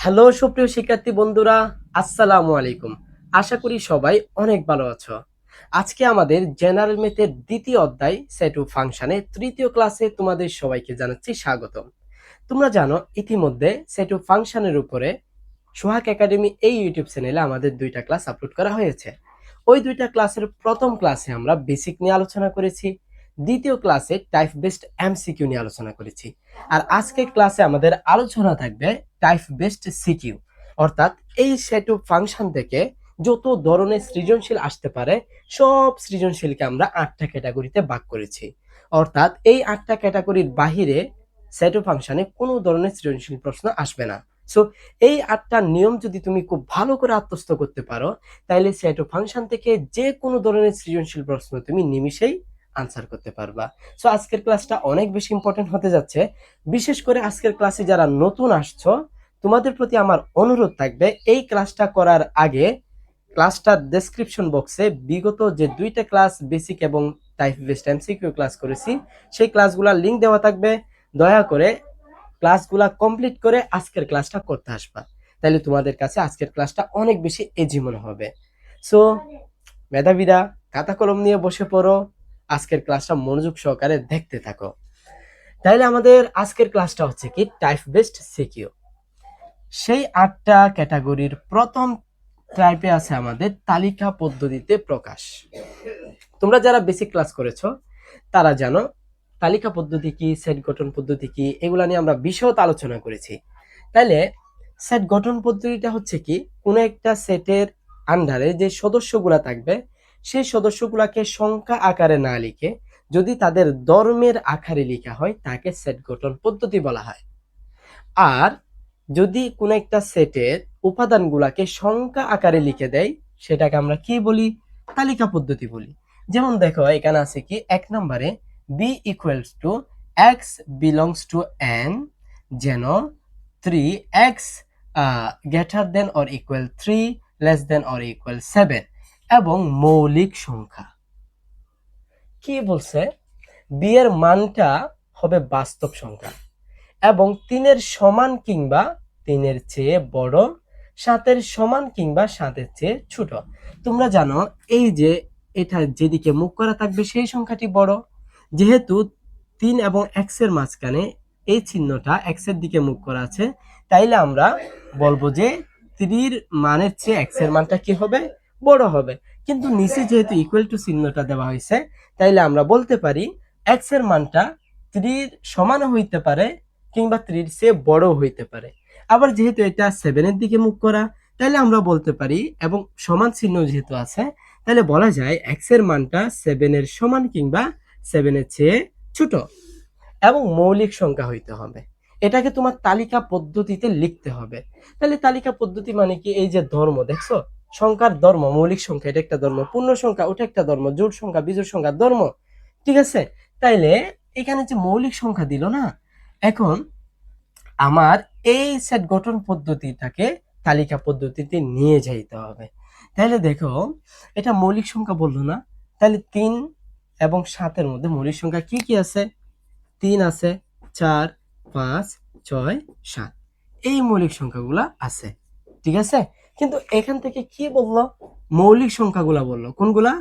Hello সুপ্রিয় শিক্ষার্থী বন্ধুরা, আসসালামু আলাইকুম। আশা করি সবাই অনেক ভালো আছো। আজকে আমাদের জেনারেল ম্যাথের দ্বিতীয় অধ্যায় সেট অফ ফাংশনে তৃতীয় ক্লাসে তোমাদের সবাইকে জানাচ্ছি স্বাগতম। তোমরা জানো ইতিমধ্যে সেট অফ ফাংশনের উপরে সোহাগ একাডেমি এই ইউটিউব চ্যানেলে আমাদের দুইটা ক্লাস আপলোড করা হয়েছে। ওই দুইটা ক্লাসের প্রথম ক্লাসে আমরা বেসিক নিয়ে আলোচনা করেছি, দ্বিতীয় ক্লাসে টাইপ বেসড এমসিকিউ নিয়ে আলোচনা করেছি। আর আজকের ক্লাসে আমাদের আলোচনা থাকবে টাইপ বেসড সিকিউ, অর্থাৎ এই সেট অফ ফাংশন থেকে যত ধরনের সৃজনশীল আসতে পারে সব সৃজনশীলকে আমরা 8টা ক্যাটাগরিতে ভাগ করেছি। অর্থাৎ এই 8টা ক্যাটাগরির বাহিরে সেট অফ ফাংশনে কোনো ধরনের সৃজনশীল প্রশ্ন আসবে না। সো এই 8টা নিয়ম যদি তুমি খুব ভালো করে আত্মস্থ করতে পারো, তাহলে সেট অফ ফাংশন থেকে যে কোনো ধরনের সৃজনশীল প্রশ্ন তুমি নিমিষেই আনসার করতে পারবা। সো আজকের ক্লাসটা অনেক বেশি ইম্পর্টেন্ট হতে যাচ্ছে। বিশেষ করে আজকের ক্লাসে যারা নতুন আসছো, তোমাদের প্রতি আমার অনুরোধ থাকবে এই ক্লাসটা করার আগে ক্লাসটার ডেসক্রিপশন বক্সে বিগত যে দুইটা ক্লাস বেসিক এবং টাইপ বেসড এমসিকিউ ক্লাস করেছি সেই ক্লাসগুলোর লিংক দেওয়া থাকবে। দয়া করে ক্লাসগুলা কমপ্লিট করে আজকের ক্লাসটা করতে আসবা, তাহলে তোমাদের কাছে আজকের ক্লাসটা অনেক বেশি ইজি মনে হবে। সো মেধাবীরা খাতা কলম নিয়ে বসে পড়ো, আজকের ক্লাসটা মনোযোগ সহকারে দেখতে থাকো। তাহলে আমাদের আজকের ক্লাসটা হচ্ছে কি টাইপ বেসড সিকিউ। সেই 8টা ক্যাটাগরির প্রথম টাইপে আছে আমাদের তালিকা পদ্ধতিতে প্রকাশ। তোমরা যারা বেসিক ক্লাস করেছো তারা জানো তালিকা পদ্ধতি কি, সেট গঠন পদ্ধতি কি, এগুলা নিয়ে আমরা বিশদ আলোচনা করেছি। তাইলে সেট গঠন পদ্ধতিটা হচ্ছে কি, কোনো একটা সেটের আন্ডারে যে সদস্যগুলা থাকবে সেই সদস্যগুলাকে সংখ্যা আকারে না লিখে যদি তাদের ধর্মের আকারে লেখা হয় তাকে সেট গঠন পদ্ধতি বলা হয়। আর যদি কোনো একটা সেটের উপাদানগুলাকে সংখ্যা আকারে লিখে দেয় সেটাকে আমরা কি বলি, তালিকা পদ্ধতি বলি। যেমন দেখো এখানে আছে কি, এক নম্বরে b equals to x belongs to n, যেন 3x greater than or equal 3 less than or equal 7 এবং মৌলিক সংখ্যা। কি বলছে, বি এর মানটা হবে বাস্তব সংখ্যা এবং 3-এর সমান কিংবা 3-এর চেয়ে বড়, 7-এর সমান কিংবা 7-এর চেয়ে ছোট। তোমরা জানো এই যে এটা যেদিকে মুখ করা থাকবে সেই সংখ্যাটি বড়। যেহেতু 3 এবং x এর মাঝখানে এই চিহ্নটা x এর দিকে মুখ করা আছে, তাইলে আমরা বলবো যে 3-এর মানের চেয়ে x এর মানটা কি হবে, বড় হবে। কিন্তু নিচে যেহেতু ইকুয়াল টু চিহ্নটা দেওয়া হয়েছে, তাইলে আমরা বলতে পারি x এর মানটা 3-এর সমান হইতে পারে কিংবা 3-এর চেয়ে বড় হইতে পারে। আবার যেহেতু এটা 7-এর দিকে মুখ করা, তাহলে আমরা বলতে পারি এবং সমান চিহ্ন যেহেতু আছে, তাহলে বলা যায় x এর মানটা 7-এর সমান কিংবা 7-এর চেয়ে ছোট এবং মৌলিক সংখ্যা হইতে হবে। এটাকে তোমার তালিকা পদ্ধতিতে লিখতে হবে। তাহলে তালিকা পদ্ধতি মানে কি, এই যে ধর্ম দেখছো, সংখ্যার ধর্ম, মৌলিক সংখ্যা এটা একটা ধর্ম, পূর্ণ সংখ্যা ওটা একটা ধর্ম, জোড় সংখ্যা বিজোড় সংখ্যা ধর্ম, ঠিক আছে। তাইলে এখানে যে মৌলিক সংখ্যা দিল না, এখন আমার এই সেট গঠন পদ্ধতিটাকে তালিকা পদ্ধতিতে নিয়ে যাইতে হবে। তাহলে দেখো এটা মৌলিক সংখ্যা বললো না, তাহলে 3 এবং 7-এর মধ্যে মৌলিক সংখ্যা কি কি আছে, 3 আছে, 4, 5, 6, 7, এই মৌলিক সংখ্যাগুলা আছে, ঠিক আছে। কিন্তু এখান থেকে কি বললো, মৌলিক সংখ্যাগুলা বললো, কোনগুলা,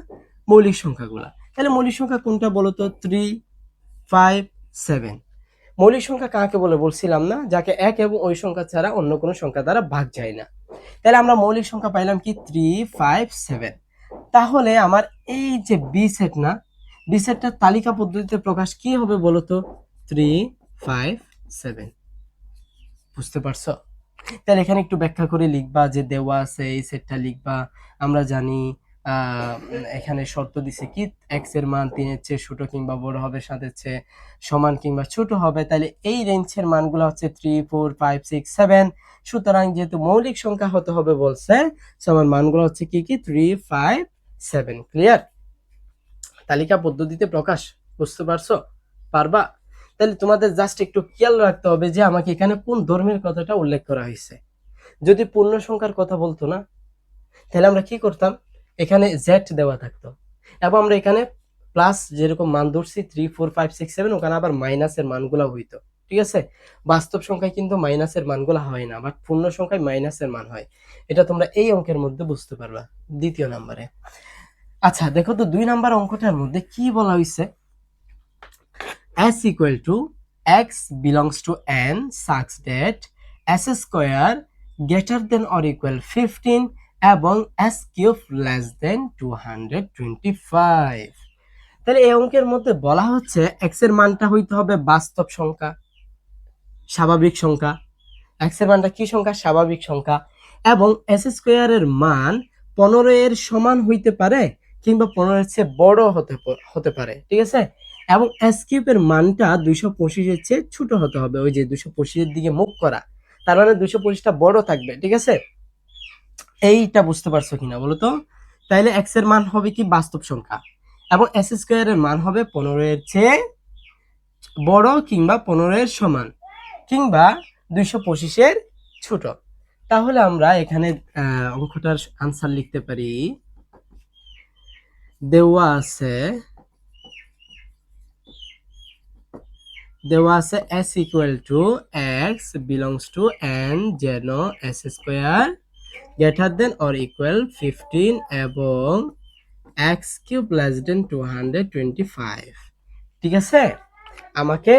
মৌলিক সংখ্যাগুলা। তাহলে মৌলিক সংখ্যা কোনটা বলো তো, 3, 5, 7। মৌলিক সংখ্যা কাকে বলে বলছিলাম না, যাকে এক এবং ওই সংখ্যা ছাড়া অন্য কোনো সংখ্যা দ্বারা ভাগ যায় না। তাহলে আমরা মৌলিক সংখ্যা পাইলাম কি, 3, 5, 7। তাহলে আমার এই যে বি সেট না, বি সেটটা তালিকা পদ্ধতিতে প্রকাশ কি হবে বলতো, 3, 5, 7। বুঝতে পারছো? তাহলে এখানে একটু ব্যাখ্যা করে লিখবা, যে দেওয়া আছে এই সেটটা লিখবা। আমরা জানি এখানে শর্ত দিছে কি, x এর মান 3-এর চেয়ে ছোট কিংবা বড় হবে, 7-এর চেয়ে সমান কিংবা ছোট হবে। তাহলে এই রেঞ্জের মানগুলো হচ্ছে 3, 4, 5, 6, 7। সুতরাং যেহেতু মৌলিক সংখ্যা হতে হবে বলছে, সমান মানগুলো হচ্ছে কি কি, 3, 5, 7। ক্লিয়ার? তালিকা পদ্ধতিতে প্রকাশ বুঝতে পারছো, পারবা? তাহলে তোমাদের জাস্ট একটু খেয়াল রাখতে হবে যে আমাকে এখানে কোন ধর্মের কথাটা উল্লেখ করা হয়েছে। যদি পূর্ণ সংখ্যার কথা বলতো না, তাহলে আমরা কি করতাম, এখানে জেড দেওয়া থাকতো এবং আমরা এখানে প্লাস যেরকম মান ধরছি 3, 4, 5, 6, 7, ওখানে আবার মাইনাসের মানগুলো হইতো। ঠিক আছে, বাস্তব সংখ্যায় কিন্তু মাইনাসের মানগুলো হয় না, বাট পূর্ণ সংখ্যায় মাইনাসের মান হয়। এটা তোমরা এই অঙ্কের মধ্যে বুঝতে পারবা দ্বিতীয় নাম্বারে। আচ্ছা দেখো তো 2 নাম্বার অঙ্কটার মধ্যে কি বলা হয়েছে, s equal to x belongs to n such that s square greater than or equal 15 এবং s cube less than 225। তাহলে এই অঙ্কের মধ্যে বলা হচ্ছে x এর মানটা হইতে হবে বাস্তব সংখ্যা, স্বাভাবিক সংখ্যা। x এর মানটা কি সংখ্যা? স্বাভাবিক সংখ্যা। এবং s স্কয়ার এর মান 15 এর সমান হইতে পারে কিংবা 15 এর চেয়ে বড় হতে পারে, ঠিক আছে। এবং s কিউব এর মানটা 225 এর চেয়ে ছোট হতে হবে, ওই যে 225 এর দিকে মুখ করা, তার মানে 225টা বড় থাকবে, ঠিক আছে। এইটা বুঝতে পারছো কিনা বলো তো? তাইলে x এর মান হবে কি? বাস্তব সংখ্যা। এবং s স্কয়ার এর মান হবে 15 এর চেয়ে বড় কিংবা 15 এর সমান কিংবা 225 এর ছোট। তাহলে আমরা এখানে অঙ্কটার আনসার লিখতে পারি, দেওয়া আছে s equal to x belongs to n যেন s square greater than or equal 15 এবং x cube less than 225। ঠিক আছে, আমাকে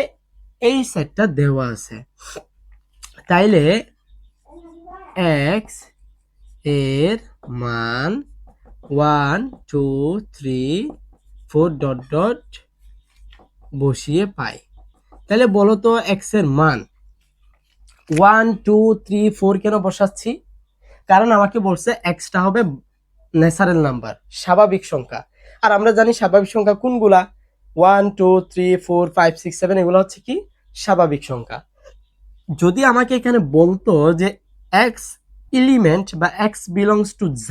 এই সেটটা দেওয়া আছে। তাইলে x এর মান 1 2 3 4 ডট ডট বসিয়ে পাই। তাহলে বলো তো x এর মান 1 2 3 4 কেন বসাচ্ছি? কারণ আমাকে বলছে x টা হবে ন্যাচারাল নাম্বার, স্বাভাবিক সংখ্যা। আর আমরা জানি স্বাভাবিক সংখ্যা কোনগুলা? 1 2 3 4 5 6 7 এগুলো হচ্ছে কি স্বাভাবিক সংখ্যা। যদি আমাকে এখানে বলতো যে x এলিমেন্ট বা x বিলংস টু z,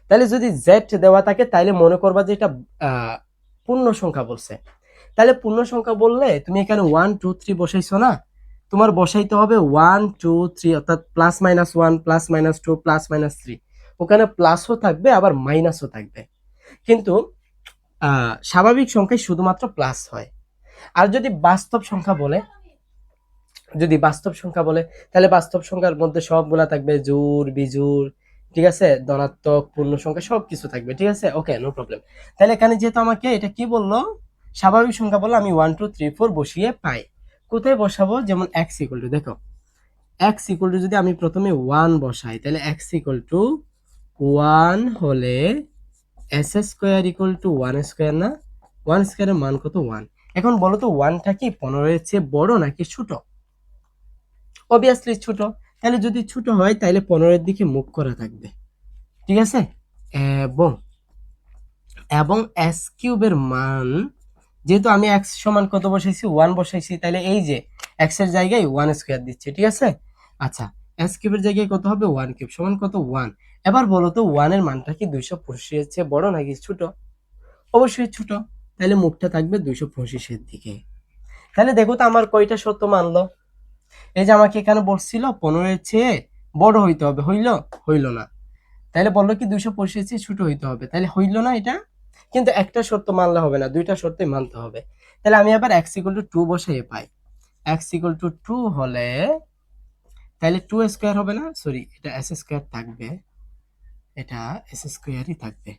তাহলে যদি z দেওয়া থাকে তাহলে মনে করবা যে এটা পূর্ণ সংখ্যা বলছে। তাহলে পূর্ণ সংখ্যা বললে তুমি এখানে 1 2 3 বসাইছো না, তোমার বসাইতে হবে 1 2 3, অর্থাৎ plus minus 1 plus minus 2 plus minus 3। ওখানে প্লাসও থাকবে আবার মাইনাসও থাকবে, কিন্তু স্বাভাবিক সংখ্যায় শুধুমাত্র প্লাস হয়। আর যদি বাস্তব সংখ্যা বলে, তাহলে বাস্তব সংখ্যার মধ্যে সবগুলা থাকবে জোড় বিজোড়, ঠিক আছে, ধনাত্মক পূর্ণ সংখ্যা সবকিছু থাকবে, ঠিক আছে। ওকে, নো প্রবলেম। তাহলে এখানে যেহেতু আমাকে এটা কি বললো, স্বাভাবিক সংখ্যা বললো, আমি 1 2 3 4 বসিয়ে পাই। কোথায় বসাবো? যেমন x ইকুয়াল টু, দেখো x ইকুয়াল টু যদি আমি প্রথমে 1 বসাই, তাহলে x ইকুয়াল টু 1 হলে s square equal to 1 square না? 1 স্কয়ারের মান কত? 1। এখন বলো তো 1টা কি 15 এর চেয়ে বড় নাকি ছোট? অবভিয়াসলি ছোট। তাহলে যদি ছোট হয় তাহলে 15 এর দিকে মুখ করা থাকবে, ঠিক আছে। এবং এবং s কিউবের মান, যেহেতু আমি x সমান কত বসাইছি? 1 বসাইছি, তাহলে এই যে x এর জায়গায় 1 স্কয়ার দিচ্ছি, ঠিক আছে। আচ্ছা, s কিউবের জায়গায় কত হবে? 1 কিউব সমান কত? 1। এবার বলো তো 1 এর মানটা কি 225 এর চেয়ে বড় নাকি ছোট? অবশ্যই ছোট। তাহলে মুখটা থাকবে 225 এর দিকে। তাহলে দেখো তো আমার কয়টা শর্ত মানলো? এই যে আমাকে এখানে বলছিল 15 এর চেয়ে বড় হইতে হবে, হইল না। তাহলে বললো কি 225 এর চেয়ে ছোট হইতে হবে, তাহলে হইল না এটা। কিন্তু একটা শর্ত মানলে হবে না, দুইটা শর্তই মানতে হবে। তাহলে আমি আবার x ইকুয়াল টু 2 বসাই পাই। x ইকুয়াল টু 2 হলে তাহলে 2 স্কয়ার হবে না? সরি, এটা s স্কয়ার থাকবে, এটা s স্কয়ারই থাকবে।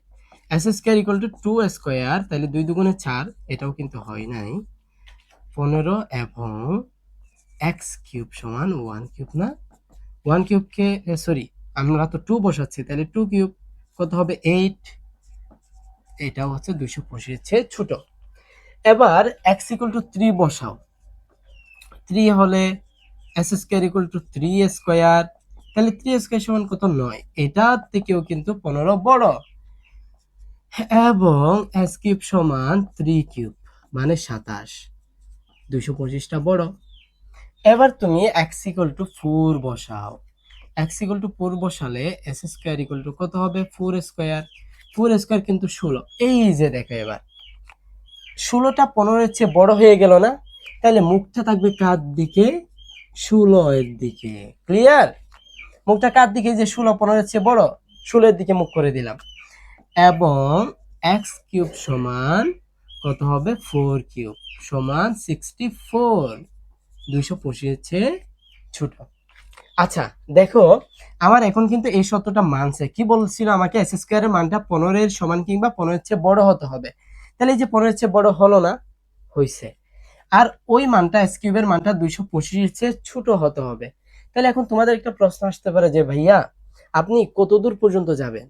s square equal two 2 square, তাহলে 2 দুগুণে 4, এটাও কিন্তু হয় নাই। 15 এবং x কিউব সমান 1 কিউব না? 1 কিউবকে সরি, আমরা তো 2 বসাচ্ছি, তাহলে 2 কিউব কত হবে? 8। এটাও হচ্ছে 225 এর চেয়ে ছোট। এবার x ইকুয়াল টু 3 বসাও। 3 হলে s square equal two 3 square, তাহলে 3 স্কয়ার সমান কত? 9। এটার থেকেও কিন্তু 15 বড়। এবং s কিউব সমান 3 কিউব মানে 27, 225টা বড়। এবার তুমি x ইকুয়াল টু 4 বসাও। x ইকুয়াল টু 4 বসালে s স্কয়ার ইকুয়াল টু কত হবে? 4 স্কয়ার। 4 স্কয়ার কিন্তু 16। এই যে দেখো এবার 16টা 15 এর চেয়ে বড় হয়ে গেল না? তাহলে মুখটা থাকবে কার দিকে? 16 এর দিকে। ক্লিয়ার? মুখটা কার দিকে? যে 16 15 এর চেয়ে বড়, 16 এর দিকে মুখ করে দিলাম। এবং x কিউব সমান কত হবে? 4 কিউব সমান 64। 225 চেয়ে ছোট। আচ্ছা দেখো, আমার এখন কিন্তু এই সত্যটা মানছে। কি বলছিল আমাকে, এস স্কোয়ারের মানটা 15 এর সমান কিংবা 15 এর চেয়ে বড় হতে হবে। তাহলে এই যে 15 এর চেয়ে বড় হলো না, হইছে। আর ওই মানটা এস কিউবের মানটা 225 এর চেয়ে ছোট হতে হবে। তাহলে এখন তোমাদের একটা প্রশ্ন আসতে পারে যে ভাইয়া আপনি কত দূর পর্যন্ত যাবেন,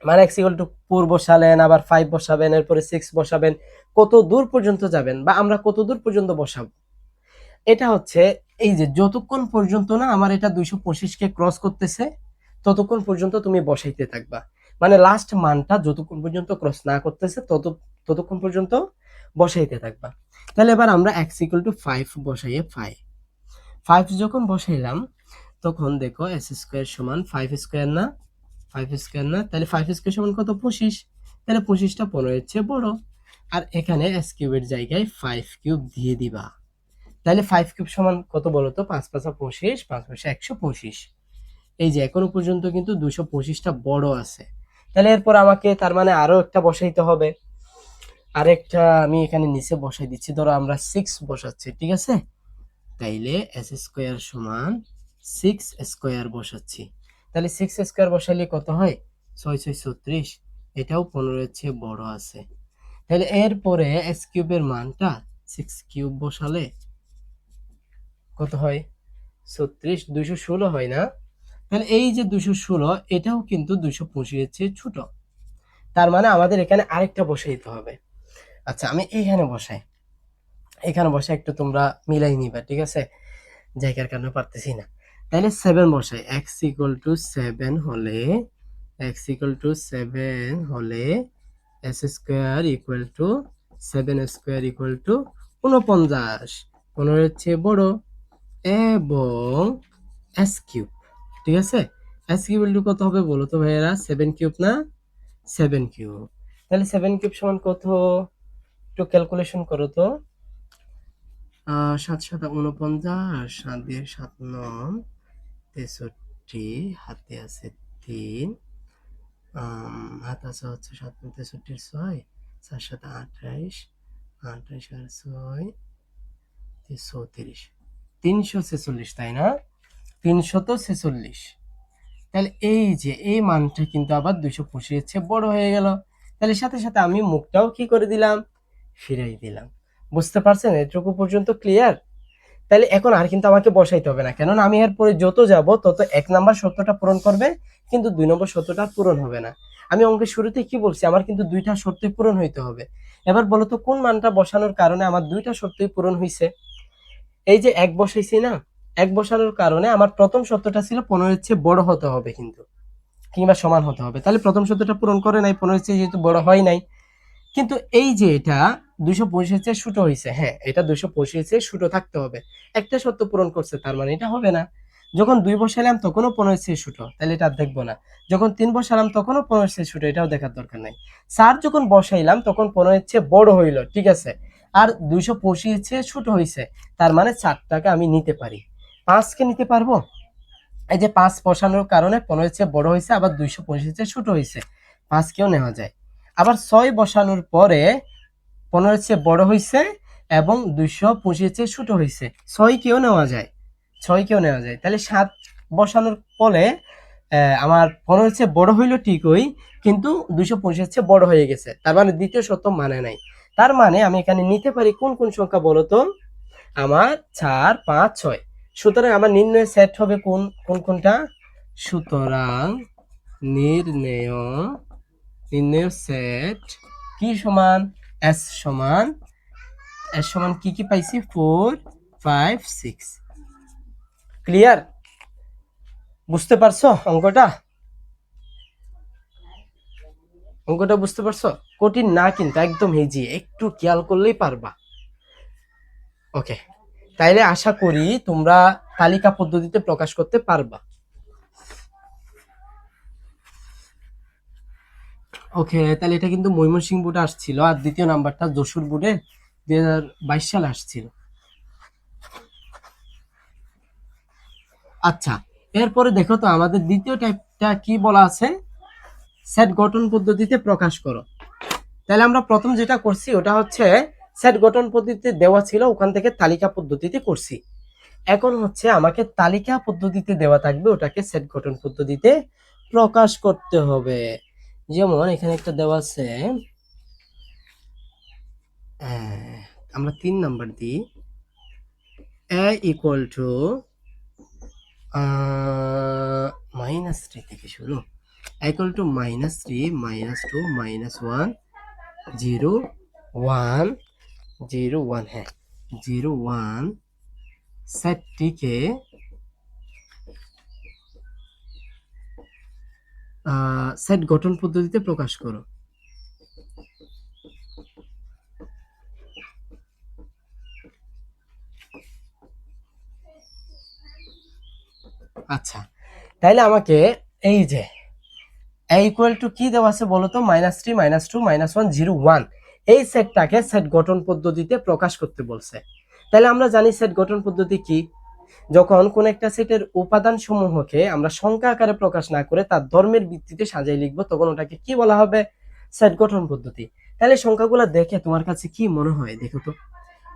মানে x ইকুয়াল টু 4 বসালেন, আবার 5 বসাবেন, এরপরে 6 বসাবেন, কত দূর পর্যন্ত যাবেন বা আমরা কত দূর পর্যন্ত বসাবো? এটা হচ্ছে এই যে যতক্ষণ পর্যন্ত না আমার এটা 225 কে ক্রস করতেছে ততক্ষণ পর্যন্ত তুমি বসাইতে থাকবা। মানে লাস্ট মানটা যতক্ষণ পর্যন্ত ক্রস না করতেছে ততক্ষণ পর্যন্ত বসাইতে থাকবা। তাহলে এবার আমরা x ইকুয়াল টু 5 বসাইয়ে 5 যখন বসাইলাম তখন দেখো s স্কয়ার সমান 5 স্কয়ার না, 5 স্কয়ার না, তাহলে 5 স্কয়ার সমান কত, 25। তাহলে 25টা 15 এর চেয়ে বড়। আর এখানে s কিউবের জায়গায় 5 কিউব দিয়ে দিবা। তাহলে 5 কিউব সমান কত বলো তো, 5 5 25, 5 5 125। এই যে এখনো পর্যন্ত কিন্তু 225টা বড় আছে। তাহলে এরপর আমাকে তার মানে আরো একটা বসাইতে হবে। আরেকটা আমি এখানে নিচে বসাই দিচ্ছি, ধরো আমরা 6 বসাচ্ছি, ঠিক আছে? তাইলে s স্কয়ার সমান 6 স্কয়ার বসাচ্ছি। তাহলে 6 স্কয়ার বসাইলে কত হয়, 6 6 36। এটাও 15 এর চেয়ে বড় আছে। তাহলে এরপরে s কিউবের মানটা 6 কিউব বসালে কত হয়, 36, 216 হয় না? তাহলে এই যে 216 এটাও কিন্তু 225 এর চেয়ে ছোট। তার মানে আমাদের এখানে আরেকটা বসাইতে হবে। আচ্ছা আমি এইখানে বসাই, এখানে বসাই, একটু তোমরা মিলাই নিবা, ঠিক আছে? জায়গার কারণে পারতেছি না। তাহলে 7 বসাই, x ইকুয়াল টু 7 হলে, x ইকুয়াল টু 7 হলে s square equal two 7 square equal two 49, 15 এর চেয়ে বড়, এবং s কিউব, ঠিক আছে? s কিউব ইকুয়াল টু কত হবে বলো তো ভাইয়েরা, 7 কিউব না, 7 কিউব। তাহলে 7 কিউব সমান কত, একটু ক্যালকুলেশন করো তো। 7 7 49, 7 দিয়ে 7 9 63, হাতে আছে 3, হাত আছে হচ্ছে 7 63 6, 4 7 28, 28 আর 6 34, 346, তাই না? 346। তাহলে এই যে এই মানটা কিন্তু আবার 225 এর চেয়ে বড় হয়ে গেল। তাহলে সাথে সাথে আমি মুখটাও কি করে দিলাম, ফিরাই দিলাম। বুঝতে পারছেন এটুকু পর্যন্ত ক্লিয়ার? তাহলে এখন আর কিন্তু আমাকে বসাইতে হবে না, কেননা আমি এরপরে যত যাব তত 1 নাম্বার সত্যটা পূরণ করবে, কিন্তু 2 নম্বর সত্যটা পূরণ হবে না। আমি অঙ্কের শুরুতে কি বলছি, আমার কিন্তু 2টা শর্তই পূরণ হইতে হবে। এবার বলো তো কোন মানটা বসানোর কারণে আমার 2টা শর্তই পূরণ হইছে? এই যে 1 বসাইছি না, 1 বসানোর কারণে আমার প্রথম শর্তটা ছিল 15 এর চেয়ে বড় হতে হবে কিন্তু, কিংবা সমান হতে হবে। তাহলে প্রথম শর্তটা পূরণ করে নাই, 15 এর চেয়ে যেহেতু বড় হয় নাই। কিন্তু এই যে এটা 225 এর চেয়ে ছোট হয়েছে, হ্যাঁ এটা 225 এর চেয়ে ছোট থাকতে হবে। একটা শর্ত পূরণ করছে, তার মানে এটা হবে না। যখন 2 বসালাম তখনও 15 এর চেয়ে ছোট, তাহলে এটা দেখবো না। যখন 3 বসালাম তখনও 15 এর চেয়ে ছোট, এটাও দেখার দরকার নাই। 4 যখন বসাইলাম তখন 15 এর চেয়ে বড় হইল, ঠিক আছে? আর 225 এর চেয়ে ছোট হয়েছে, তার মানে 4টাকে আমি নিতে পারি। 5 কে নিতে পারবো? এই যে 5 বসানোর কারণে 15 এর চেয়ে বড় হয়েছে, আবার 225 এর চেয়ে ছোট হয়েছে, 5 কেও নেওয়া যায়। আবার 6 বসানোর পরে 15 এর চেয়ে বড় হয়েছে এবং 225 এর চেয়ে ছোট হয়েছে, 6 কেও নেওয়া যায়, 6 কেও নেওয়া যায়। তাহলে 7 বসানোর পরে আমার 15 এর চেয়ে বড় হইলো ঠিকই, কিন্তু 225 এর চেয়ে বড় হয়ে গেছে, তার মানে দ্বিতীয় শর্ত মানে নাই। তার মানে আমি এখানে নিতে পারি কোন কোন সংখ্যা বলো তো, আমার 4 5 6। সুতরাং আমার নির্ণয় সেট হবে কোন কোন কোনটা, সুতরাং নির্ণয় সেট কি সমান, s সমান, কি কি পাইছি, 4 5 6। ক্লিয়ার? বুঝতে পারছো অঙ্কটা? বুঝতে পারছো? কঠিন না কিন্তু, একদম ইজি, একটু খেয়াল করলেই পারবা। ওকে, তাইলে আশা করি তোমরা তালিকা পদ্ধতিতে প্রকাশ করতে পারবা। ওকে, তাহলে এটা কিন্তু ময়মনসিংহ বোর্ডে আসছিল, আর দ্বিতীয় নাম্বারটা যশোর বোর্ডে 2022 সালে আসছিল। আচ্ছা, এরপরে দেখো তো আমাদের দ্বিতীয় টাইপটা কি বলা আছে, সেট গঠন পদ্ধতিতে প্রকাশ করো। তাহলে আমরা প্রথম যেটা করছি ওটা হচ্ছে সেট গঠন পদ্ধতিতে দেওয়া ছিল, ওখান থেকে তালিকা পদ্ধতিতে করছি। এখন হচ্ছে আমাকে তালিকা পদ্ধতিতে দেওয়া থাকবে, ওটাকে সেট গঠন পদ্ধতিতে প্রকাশ করতে হবে। যেমন এখানে একটা দেওয়া আছে, আমরা 3 নাম্বার দিই, a ইকুয়াল টু -3 থেকে শুরু, ইকুয়াল টু -3 -2 -1 0 1 0 1, হ্যাঁ 0 1 সেটটিকে সেট গঠন পদ্ধতিতে প্রকাশ করো। আচ্ছা, তাইলে আমাকে এই যে ইকুয়াল টু কি দেওয়া আছে বলতো, -3 -2 -1 0 1, এই সেটটাকে সেট গঠন পদ্ধতিতে প্রকাশ করতে বলছে। তাহলে আমরা জানি সেট গঠন পদ্ধতি কি, যখন কোন একটা সেটের উপাদান সমূহকে আমরা সংখ্যা আকারে প্রকাশ না করে তার ধর্মের ভিত্তিতে সাজিয়ে লিখবো, তখন ওটাকে কি বলা হবে, সেট গঠন পদ্ধতি। তাহলে সংখ্যাগুলো দেখে তোমার কাছে কি মনে হয় দেখো তো,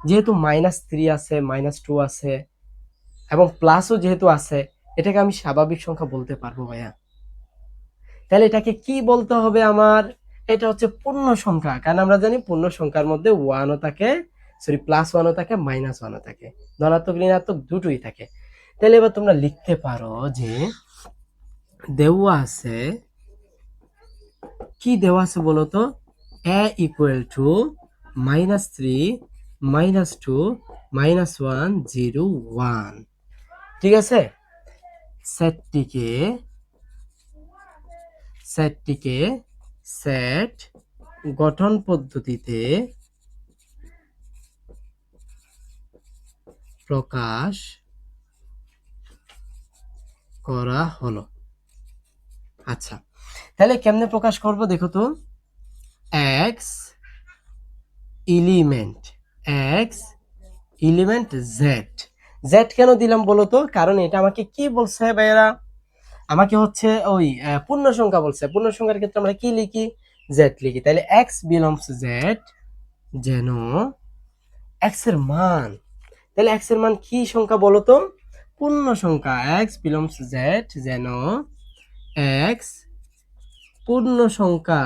যেহেতু -3 আছে, -2 আছে এবং প্লাসও যেহেতু আছে, এটাকে আমি স্বাভাবিক সংখ্যা বলতে পারবো ভাইয়া? তাহলে এটাকে কি বলতে হবে আমার, এটা হচ্ছে পূর্ণ সংখ্যা, কারণ আমরা জানি পূর্ণ সংখ্যার মধ্যে ওয়ানও থাকে, সরি +1ও থাকে, -1ও থাকে, ধনাত্মক ঋণাত্মক দুটোই থাকে। তাহলে এবার তোমরা লিখতে পারো যে দেওয়া আছে, কি দেওয়া আছে বলতো, a ইকুয়াল টু -3 -2 -1 0 1, ঠিক আছে। সেটটিকে সেটটিকে সেট গঠন পদ্ধতিতে প্রকাশ করা হলো। আচ্ছা, তাহলে কেমনে প্রকাশ করব দেখো তো, x এলিমেন্ট z, z কেন দিলাম বলো তো, কারণ এটা আমাকে কি বলছে ভাইয়েরা, আমাকে হচ্ছে ওই পূর্ণ সংখ্যা বলছে, পূর্ণ সংখ্যার ক্ষেত্রে আমরা কি লিখি, z লিখি। তাহলে x বিলংস z, যেন x এর মান, তাহলে x এর মান কি সংখ্যা বলো তো, পূর্ণ সংখ্যা, x বিলংস z, যেন x পূর্ণ সংখ্যা,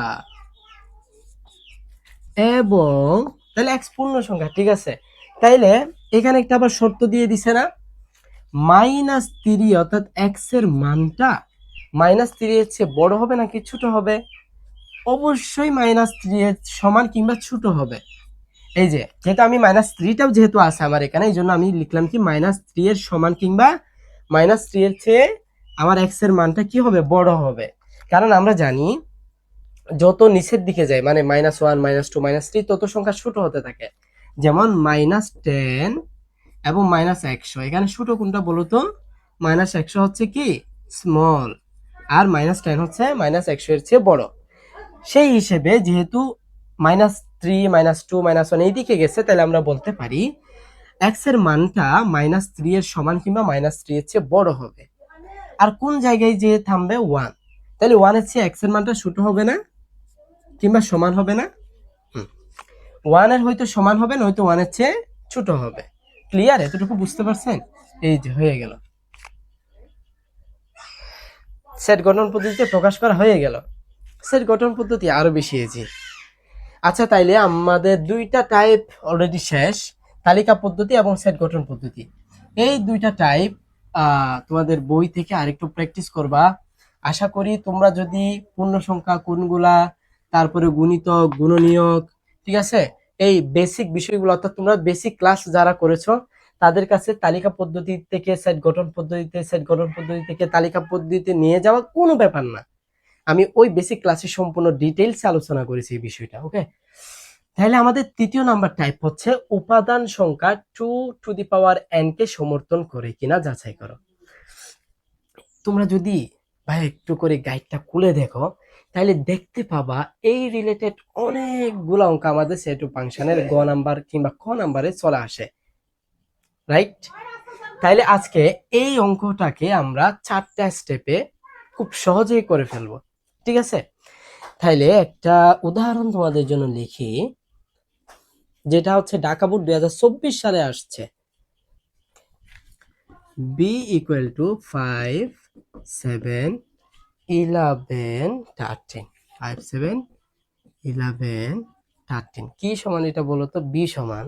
এবং তাহলে x পূর্ণ সংখ্যা, ঠিক আছে। তাইলে এখানে একটা আবার শর্ত দিয়ে দিছে না, -3 অর্থাৎ x এর মানটা -3 এর চেয়ে বড় হবে নাকি ছোট হবে, অবশ্যই -3 এর সমান কিংবা ছোট হবে। এই যে যেহেতু আমি -3টাও যেহেতু আছে আমার এখানে, এই জন্য আমি লিখলাম কি -3 এর সমান কিংবা -3 এর চেয়ে আমার x এর মানটা কি হবে, বড় হবে। কারণ আমরা জানি যত নিচের দিকে যায়, মানে -1 -2 -3, তত সংখ্যা ছোট হতে থাকে। যেমন -10 এবং -100, এখানে ছোট কোনটা বলতো, -100 হচ্ছে কি স্মল, আর -10 হচ্ছে -100 এর চেয়ে বড়। সেই হিসেবে যেহেতু -3 -2 -1 এই দিকে গেছে, তাহলে আমরা বলতে পারি x এর মানটা -3 এর সমান কিংবা -3 এর চেয়ে বড় হবে। আর কোন জায়গায় যে থামবে, 1, তাহলে 1 এর চেয়ে x এর মানটা ছোট হবে না কিংবা সমান হবে না, 1 এর হয়তো সমান হবে, নয়তো 1 এর চেয়ে ছোট হবে। ক্লিয়ার? এতটুকু বুঝতে পারছেন? এই যে হয়ে গেল, সেট গঠন পদ্ধতিতে প্রকাশ করা হয়ে গেল। সেট গঠন পদ্ধতি আরো বেশি ইজি। আচ্ছা, তাইলে আমাদের দুইটা টাইপ অলরেডি শেষ, তালিকা পদ্ধতি এবং সেট গঠন পদ্ধতি। এই দুইটা টাইপ তোমাদের বই থেকে আরেকটু প্র্যাকটিস করবা। আশা করি তোমরা যদি পূর্ণ সংখ্যা কোনগুলা, তারপরে গুণিতক, গুণনীয়ক, ঠিক আছে, এই বেসিক বিষয়গুলো, অর্থাৎ তোমরা বেসিক ক্লাস যারা করেছো তাদের কাছে তালিকা পদ্ধতি থেকে সেট গঠন পদ্ধতিতে, সেট গঠন পদ্ধতি থেকে তালিকা পদ্ধতিতে নিয়ে যাওয়া কোনো ব্যাপার না। আমি ওই বেসিক ক্লাসে সম্পূর্ণ ডিটেইলসে আলোচনা করেছি এই বিষয়টা, ওকে। তাহলে আমাদের তৃতীয় নাম্বার টাইপ হচ্ছে উপাদান সংখ্যা 2n কে সমর্থন করে কিনা যাচাই করো। তোমরা যদি ভাই একটু করে গাইডটা খুলে দেখো, তাহলে দেখতে পাবা এই রিলেটেড অনেকগুলো অঙ্ক আমাদের সেট ফাংশনের গ নাম্বার কিংবা খ নাম্বারে চলে আসে, রাইট? তাইলে আজকে এই অঙ্কটাকে আমরা 4টা স্টেপে খুব সহজেই করে ফেলবো, ঠিক আছে। তাইলে একটা উদাহরণ তোমাদের জন্য লিখি। যেটা হচ্ছে ঢাকা বোর্ড 2024 সালে আসছে। বি ইকুয়াল টু 5 7 11 13 5 7 11 13 কি সমান এটা বলো তো? বি সমান,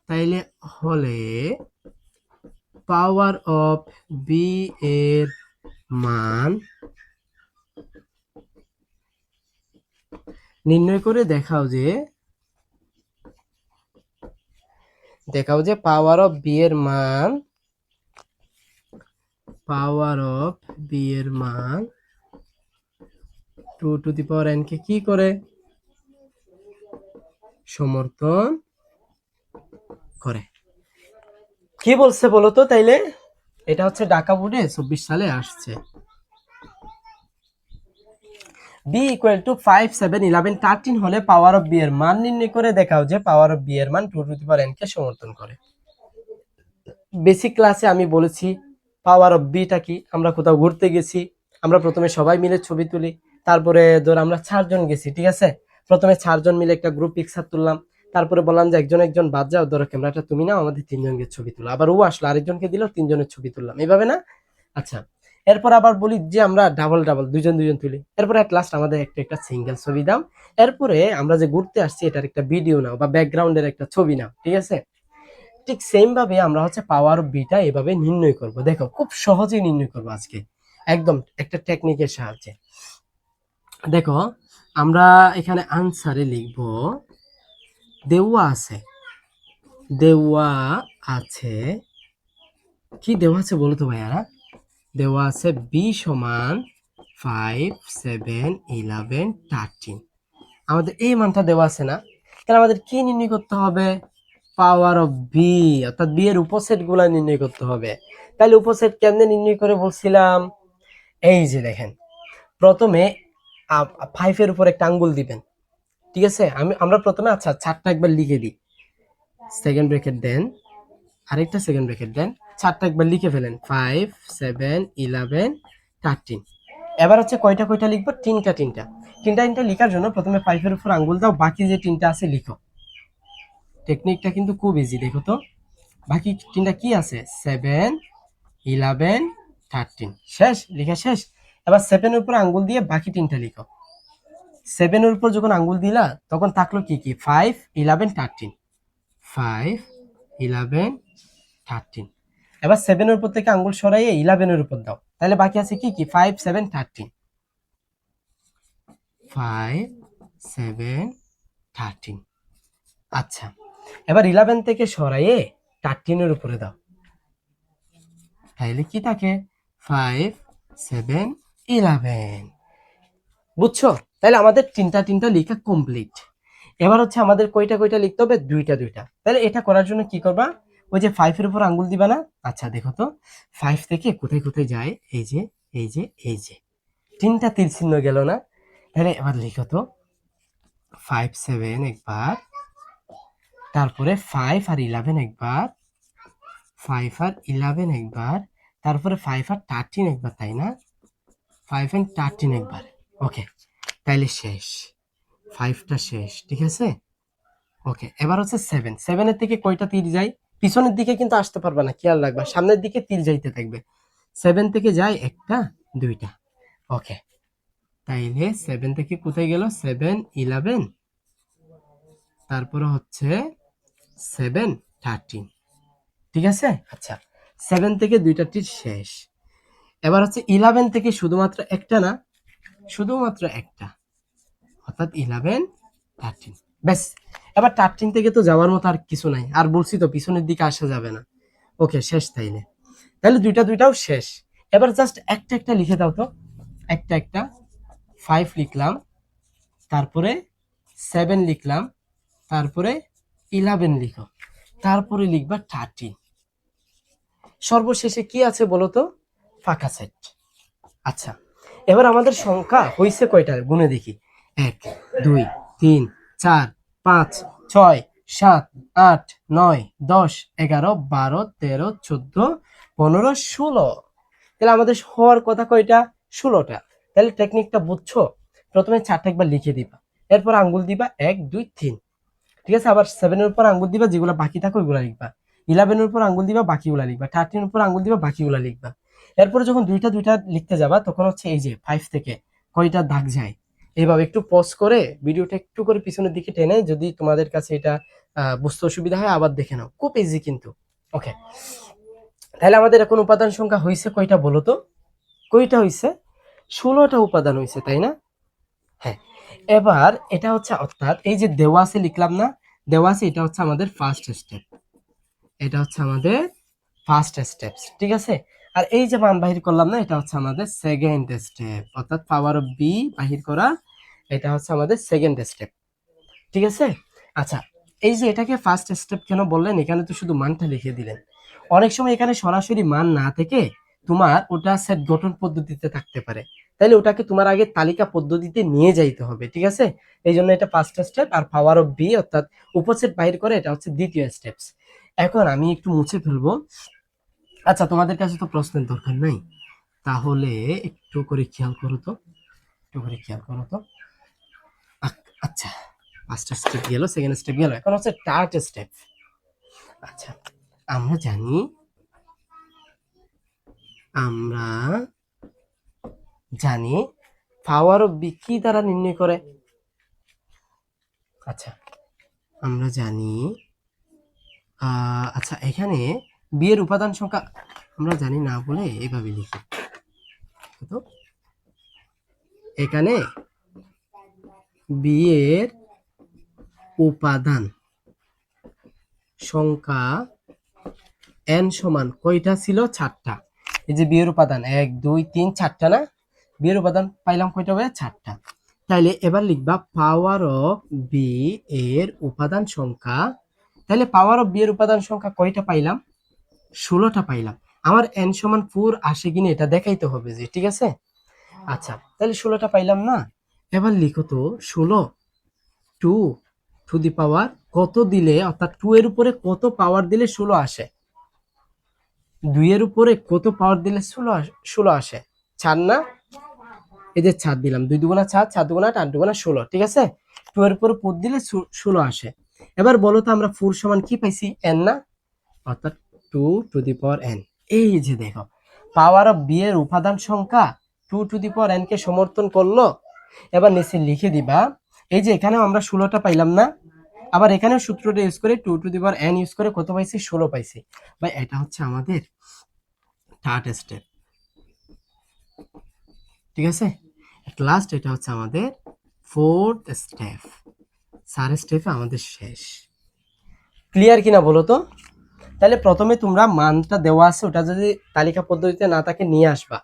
তাইলে হলে পাওয়ার অফ বি এর মান নির্ণয় করে দেখাও যে পাওয়ার অফ বি এর মান, পাওয়ার অফ বি এর মান 2 টু দি পাওয়ার n কে কি করে সমর্থন করে। কি বলছে বলো তো? তাইলে এটা হচ্ছে ঢাকা বোর্ডে 24 সালে আসছে। b ইকুয়াল টু 5 7 11 13 হলে পাওয়ার অফ b এর মান নির্ণয় করে দেখাও যে পাওয়ার অফ b এর মান 2 টু দি পাওয়ার n কে সমর্থন করে। বেসিক ক্লাসে আমি বলেছি পাওয়ার অফ বিটা কি। আমরা কোথাও ঘুরতে গেছি, আমরা প্রথমে সবাই মিলে ছবি তুলি, তারপরে ধর আমরা 4 জন গেছি, ঠিক আছে, প্রথমে 4 জন মিলে একটা গ্রুপ পিকচার তুললাম, তারপরে বললাম যে একজন একজন বাদ যাও, ধরো ক্যামেরাটা তুমি নাও, আমাদের 3 জনকে ছবি তুলো, আবার ও আসলো আরেকজনকে দিল, 3 জনের ছবি তুললাম, এইভাবে না? আচ্ছা, এরপর আবার বলি যে আমরা ডাবল ডাবল দুজন দুজন তুলি, এরপর এট লাস্ট আমাদের একটা একটা সিঙ্গেল ছবি দাও, এরপরে আমরা যে ঘুরতে আসছি এটার একটা ভিডিও নাও বা ব্যাকগ্রাউন্ডের একটা ছবি নাও, ঠিক আছে। ঠিক সেম ভাবে আমরা হচ্ছে পাওয়ার অফ বিটা এভাবে নির্ণয় করব। দেখো খুব সহজেই নির্ণয় করব আজকে, একদম একটা টেকনিকের সাহায্যে। দেখো আমরা এখানে আনসারে লিখব, দেওয়া আছে, দেওয়া আছে, কি দেওয়া আছে বলো তো ভাইয়ারা? দেওয়া আছে বি সমান 5 7 11 13। আমাদের এই মানটা দেওয়া আছে না? তাহলে আমাদের কি নির্ণয় করতে হবে? পাওয়ার অফ বি, অর্থাৎ বি এর উপসেট গুলা নির্ণয় করতে হবে। তাহলে উপসেট কেমনে নির্ণয় করে বলছিলাম? এই যে দেখেন, প্রথমে 5 এর উপর একটা আঙ্গুল দিবেন, ঠিক আছে। আমরা প্রথমে আচ্ছা 4টা একবার লিখে দিই, সেকেন্ড ব্র্যাকেট দেন, আরেকটা সেকেন্ড ব্র্যাকেট দেন, 4টা একবার লিখে ফেলেন, 5 7 11 13। এবার হচ্ছে কয়টা কয়টা লিখবো? তিনটা তিনটা। তিনটা তিনটা লেখার জন্য প্রথমে 5 এর উপর আঙ্গুল দাও, বাকি যে তিনটা আছে লিখো। টেকনিকটা কিন্তু খুব ইজি, দেখো তো বাকি তিনটা কি আছে? 7 11 13। শেষ, লেখা শেষ। এবার 7 এর উপর আঙ্গুল দিয়ে বাকি তিনটা লিখো। 7 এর উপর যখন আঙ্গুল দিলা তখন থাকলো কি কি? 5 11 13, 5 11 13। এবার 7 এর উপর থেকে আঙ্গুল সরাইয়ে 11 এর উপর দাও, তাহলে বাকি আছে কি কি? 5 7 13, 5 7 13। আচ্ছা, এবার 11 থেকে সরাইয়ে 13 এর উপরে দাও, তাহলে কি থাকে? 5 7 11। বুঝছো? তাহলে আমাদের তিনটা তিনটা লেখা কমপ্লিট। এবার হচ্ছে আমাদের কয়টা কয়টা লিখতে হবে? দুইটা দুইটা। তাহলে এটা করার জন্য কি করবা? ওই যে 5 এর উপর আঙ্গুল দিবা না? আচ্ছা দেখো তো 5 থেকে কোথায় কোথায় যায়? এই যে এই যে এই যে তিনটা তীর চিহ্ন গেল না? তাহলে এবার লিখো তো 5 7 একবার, তারপরে 5 আর 11 একবার, 5 আর 11 একবার, তারপরে 5 আর 13 একবার, তাই না? 5 and 13 একবার। ওকে, তাইলে শেষ, 5টা শেষ, ঠিক আছে। ওকে, এবার হচ্ছে 7। 7 এর থেকে কয়টা তীর যায়? পিছনের দিকে কিন্তু আসতে পারবে না, খেয়াল রাখবা, সামনের দিকে তীর যাইতে থাকবে। 7 থেকে যায় একটা দুইটা। ওকে, তাইলে 7 থেকে কোথায় গেল? 7 11, তারপরে হচ্ছে 7 13, ঠিক আছে। আচ্ছা, 7 থেকে দুইটা তীর শেষ। এবার হচ্ছে 11 থেকে শুধুমাত্র একটা না, শুধুমাত্র একটা, অর্থাৎ 11 13। ব্যাস, এবার 13 থেকে তো যাওয়ার মতো আর কিছু নাই, আর বলছি তো পিছনের দিকে আসা যাবে না। ওকে, শেষ। তাইলে তাহলে দুইটা দুইটাও শেষ। এবার জাস্ট একটা একটা লিখে দাও তো, একটা একটা। 5 লিখলাম, তারপরে 7 লিখলাম, তারপরে 11 লিখো, তারপরে লিখবা 13। সর্বশেষে কি আছে বলো তো? ফাঁকা সেট। আচ্ছা, এবার আমাদের সংখ্যা হইছে কয়টা গুনে দেখি। 1 2 3 4 5 6 7 8 9 10 11 12 13 14 15 16। তাহলে আমাদের হওয়ার কথা কয়টা? 16টা। তাহলে টেকনিকটা বুঝছো? প্রথমে 4টা একবার লিখে দিবা, এরপর আঙ্গুল দিবা 1 2 3, ঠিক আছে। আবার 7 এর উপর আঙ্গুল দিবা, যেগুলো বাকি থাকে ওইগুলা লিখবা। 11 এর উপর আঙ্গুল দিবা, বাকিগুলা লিখবা। 13 এর উপর আঙ্গুল দিবা, বাকিগুলা লিখবা। এরপরে যখন দুইটা দুইটা লিখতে যাবা তখন হচ্ছে এই যে 5 থেকে কয়টা দাগ যায় এইভাবে একটু পজ করে ভিডিওটা একটু করে পিছনের দিকে টেনে, যদি তোমাদের কাছে এটা বুঝতে অসুবিধা হয় আবার দেখে নাও, খুব ইজি কিন্তু। ওকে, তাহলে আমাদের এখন উপাদান সংখ্যা হয়েছে কয়টা বলো তো? কয়টা হয়েছে? 16টা উপাদান হয়েছে, তাই না? হ্যাঁ। এবার এটা হচ্ছে, অর্থাৎ এই যে দেওয়া আছে লিখলাম না, দেওয়া আছে, এটা হচ্ছে আমাদের ফার্স্ট স্টেপ, এটা হচ্ছে আমাদের ফার্স্ট স্টেপস, ঠিক আছে। আর এই যে মান বাহির করলাম না, এটা হচ্ছে আমাদের সেকেন্ড স্টেপ, অর্থাৎ পাওয়ার অফ বি বাহির করা, এটা হচ্ছে আমাদের সেকেন্ড স্টেপ, ঠিক আছে। আচ্ছা, এই যে এটাকে ফার্স্ট স্টেপ কেন বললেন? এখানে তো শুধু মানটা লিখে দিলেন। অনেক সময় এখানে সরাসরি মান না থেকে তোমার ওটা সেট গঠন পদ্ধতিতে থাকতে পারে, তাইলে ওটাকে তোমার আগে তালিকা পদ্ধতিতে নিয়ে যাইতে হবে, ঠিক আছে। এই জন্য এটা ফার্স্ট স্টেপ, আর পাওয়ার অফ বি অর্থাৎ উপসেট বাহির করে, এটা হচ্ছে দ্বিতীয় স্টেপস। এখন আমি একটু মুছে ফেলবো। আচ্ছা, তোমাদের কাছে তো প্রশ্নের দরকার নাই, তাহলে একটু করে খেয়াল করো তো, একটু করে খেয়াল করো তো। আচ্ছা, ফার্স্ট স্টেপ গেল, সেকেন্ড স্টেপ গেল, এখন হচ্ছে থার্ড স্টেপ। আচ্ছা, আমরা জানি, আমরা জানি পাওয়ার অফ বি কি দ্বারা নির্ণয় করে? আচ্ছা, আমরা জানি, আচ্ছা এখানে বি এর উপাদান সংখ্যা আমরা জানি না বলে এইভাবে লিখি তো, এখানে বি এর উপাদান সংখ্যা n সমান কয়টা ছিল? 4টা। এই যে বি এর উপাদান 1 2 3 4টা না, বি এর উপাদান পাইলাম কয়টা হবে? 4টা। তাইলে এবার লিখবা পাওয়ার অফ বি এর উপাদান সংখ্যা। তাহলে পাওয়ার অফ বি এর উপাদান সংখ্যা কয়টা পাইলাম? 16টা পাইলাম। আমার n সমান 4 আসে কিনা এটা দেখাইতে হবে যে, ঠিক আছে। আচ্ছা, তাহলে 16টা পাইলাম না, এবার লিখো তো 16 2 টু দি পাওয়ার কত দিলে, অর্থাৎ 2 এর উপরে কত পাওয়ার দিলে 16 আসে? 2 এর উপরে কত পাওয়ার দিলে 16 আসে? 4 না? এই যে 4 দিলাম, 2 দুগুণা 4, 4 দুগুণা 8, 8 দুগুণা 16, ঠিক আছে। 2 এর উপরে 4 দিলে 16 আসে। এবার বলো তো আমরা 4 সমান কি পাইছি? n না, অর্থাৎ 2 টু দি পাওয়ার n। এই যে দেখো, পাওয়ার অফ বি এর উপাদান সংখ্যা 2 টু দি পাওয়ার n কে সমর্থন করলো। এবার নিচে লিখে দিবা, এই যে এখানেও আমরা 16টা পাইলাম না, আবার এখানেও সূত্রটা ইউজ করে 2 two the power n use করে কত পাইছি? 16 পাইছি। ভাই এটা হচ্ছে আমাদের থার্ড স্টেপ, ঠিক আছে। এট লাস্ট এটা হচ্ছে আমাদের ফোর্থ স্টেপ। 4 স্টেপে আমাদের শেষ। ক্লিয়ার কিনা বলো তো? তাহলে প্রথমে তোমরা মানটা দেওয়া আছে ওটা যদি তালিকা পদ্ধতিতে না থাকে নিয়ে আসবা,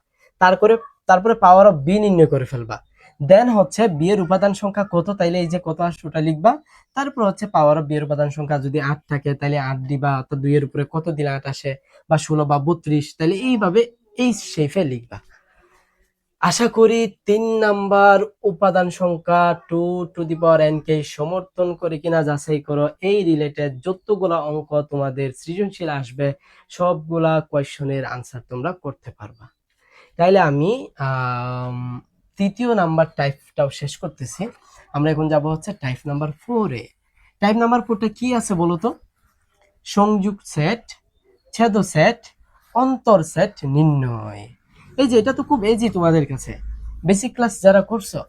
তারপরে পাওয়ার অফ বি নির্ণয় করে ফেলবা। দেন হচ্ছে বি এর উপাদান সংখ্যা কত, তাইলে এই যে কত আসে ওটা লিখবা। তারপর হচ্ছে পাওয়ার অফ বি এর উপাদান সংখ্যা যদি 8 থাকে তাহলে 8 দিবা, অর্থাৎ 2 এর উপরে কত দিলে 8 আসে, বা 16 বা 32, তাহলে এইভাবে এই শেপে লিখবা। আশা করি 3 নাম্বার উপাদান সংখ্যা 2 টু দি পাওয়ার n কে সমর্থন করে কিনা যাচাই করো। এই রিলেটেড যতগুলা অঙ্ক তোমাদের সৃজনশীল আসবে সবগুলা কোয়েশ্চনের আনসার তোমরা করতে পারবা। তাইলে আমি তৃতীয় নাম্বার টাইপটাও শেষ করতেছি। আমরা এখন যাব হচ্ছে টাইপ নাম্বার 4 এ। টাইপ নাম্বার 4টা কি আছে বলো তো? সংযুক্ত সেট, ছেদ সেট, অন্তর সেট নির্ণয়। এই যে এটা তো খুব ইজি তোমাদের কাছে, বেসিক ক্লাস যারা করছো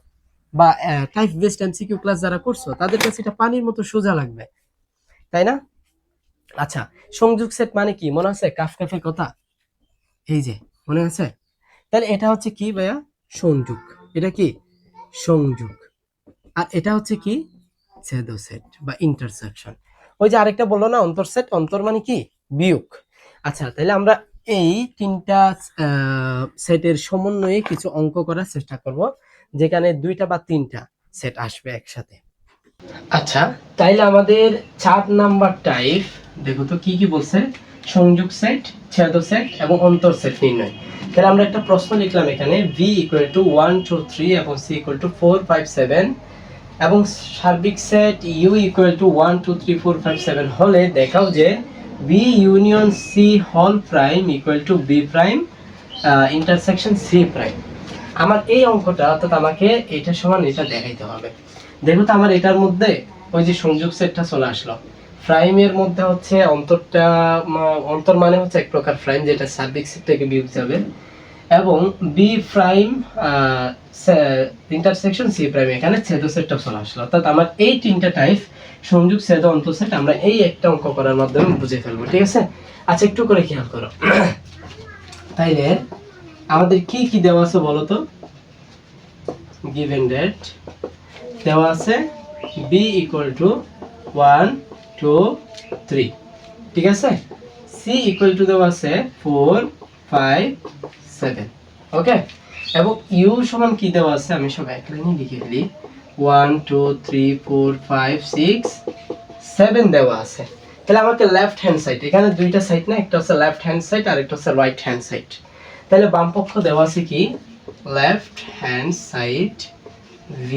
বা টাইপ বেসড এমসিকিউ ক্লাস যারা করছো তাদের কাছে এটা পানির মতো সোজা লাগবে, তাই না? আচ্ছা, সংযোগ সেট মানে কি মনে আছে? কাফকাফের কথা, এই যে মনে আছে? তাহলে এটা হচ্ছে কি ভাইয়া? সংযোগ। এটা কি? সংযোগ। আর এটা হচ্ছে কি? ছেদ সেট বা ইন্টারসেকশন। ওই যে আরেকটা বললো না অন্তর সেট, অন্তর মানে কি? বিয়োগ। আচ্ছা, তাহলে আমরা এই তিনটা সেটের সমন্বয়ে কিছু অঙ্ক করার চেষ্টা করব, যেখানে 2টা বা 3টা সেট আসবে একসাথে। আচ্ছা, তাইলে আমাদের 4 নাম্বার টাইপ দেখো তো কি কি বলছে? সংযোগ সেট, ছেদ সেট এবং অন্তর সেট নির্ণয়। তাহলে আমরা একটা প্রশ্ন লিখলাম এখানে, v = 1 2 3 এবং c = 4 5 7 এবং সার্বিক সেট u = 1 2 3 4 5 7 হলে দেখাও যে b union c whole prime = b prime intersection c prime. আমার এই অঙ্কটা, অর্থাৎ আমাকে এটা সমান এটা দেখাইতে হবে। দেখো তো আমার এটার মধ্যে ওই যে সংযোগ সেটটা চলে আসলো। প্রাইমের মধ্যে হচ্ছে অন্তর মানে হচ্ছে এক প্রকার প্রাইম, যেটা সার্বিক সেট থেকে বিয়োগ যাবে, এবং b prime intersection c prime, এখানে ছেদ সেটটা চলে আসলো। অর্থাৎ আমার এই তিনটা টাইপ সংযোগ ছেদ অন্তঃসেট আমরা এই একটা অঙ্ক করার মাধ্যমে বুঝে ফেলবো, ঠিক আছে? আচ্ছা, একটু করে খেয়াল করো। তাইলে আমাদের কি কি দেওয়া আছে বলো তো? গিভেন ডেট দেওয়া আছে b ইকুয়াল টু 1 2 3, ঠিক আছে? c ইকুয়াল টু দেওয়া আছে 4 5 7, ওকে? এবং u সমান কি দেওয়া আছে আমি সব এক লাইনে লিখে ফেলি, 1 2 3 4 5 6 7 দেওয়া আছে। তাহলে আমাকে লেফট হ্যান্ড সাইড, এখানে দুইটা সাইড না, একটা হচ্ছে লেফট হ্যান্ড সাইড আর একটা হচ্ছে রাইট হ্যান্ড সাইড। তাহলে বাম পক্ষ দেওয়া আছে কি, লেফট হ্যান্ড সাইড v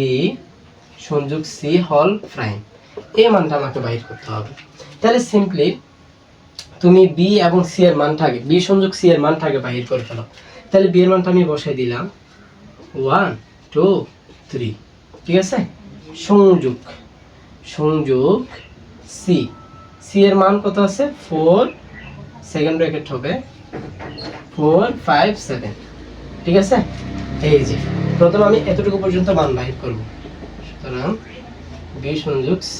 সংযোগ c হোল প্রাইম, এই মানটা আমাকে বাইর করতে হবে। তাহলে সিম্পলি তুমি b এবং c এর মানটাকে, b সংযোগ c এর মানটাকে বাইর করে ফেলো। তাহলে b এর মানটা আমি বসাই দিলাম 1 2 3, ঠিক আছে? সংযোগ c, c এর মান কত আছে 4, সেকেন্ড ব্র্যাকেট হবে 4 5 7, ঠিক আছে? এই যে প্রথম আমি এতটুকু পর্যন্ত মান বাইর করব, সুতরাং b সংযোগ c,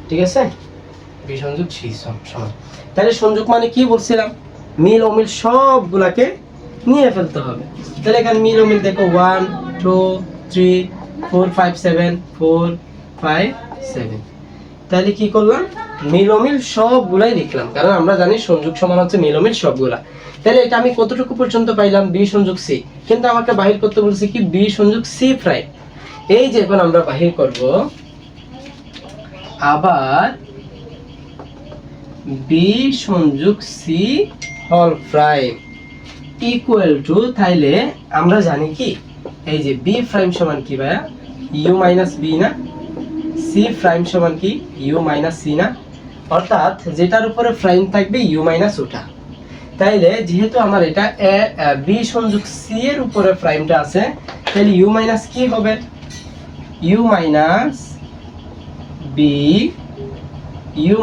ঠিক আছে? b সংযোগ c সমান, তাহলে সংযোগ মানে কি বলছিলাম, মিল অমিল সবগুলাকে নিয়ে ফেলতে হবে। তাহলে এখানে মিল অমিল দেখো 1 2 3 4 5 7 4 5 7, তাহলে কি করলাম, মিল অমিল সবগুলাই লিখলাম, কারণ আমরা জানি সংযোগ সমান হচ্ছে মিল অমিল সবগুলা। তাহলে এটা আমি কতটুকু পর্যন্ত পাইলাম, b সংযোগ c, কিন্তু আমাকে বাহির করতে বলছে কি b সংযোগ c প্রাইম। এই যে এখন আমরা বাহির করব আবার b সংযোগ c whole prime equal to, তাইলে আমরা জানি কি, এই যে b প্রাইম সমান কি ভাইয়া, u মাইনাস b না, c প্রাইম সমান কি u মাইনাস c না, অর্থাৎ যেটার উপরে প্রাইম থাকবে u মাইনাস ওটা। তাইলে যেহেতু আমার এটা b সংযোগ c এর উপরে প্রাইমটা আছে, তাহলে u মাইনাস কি হবে, u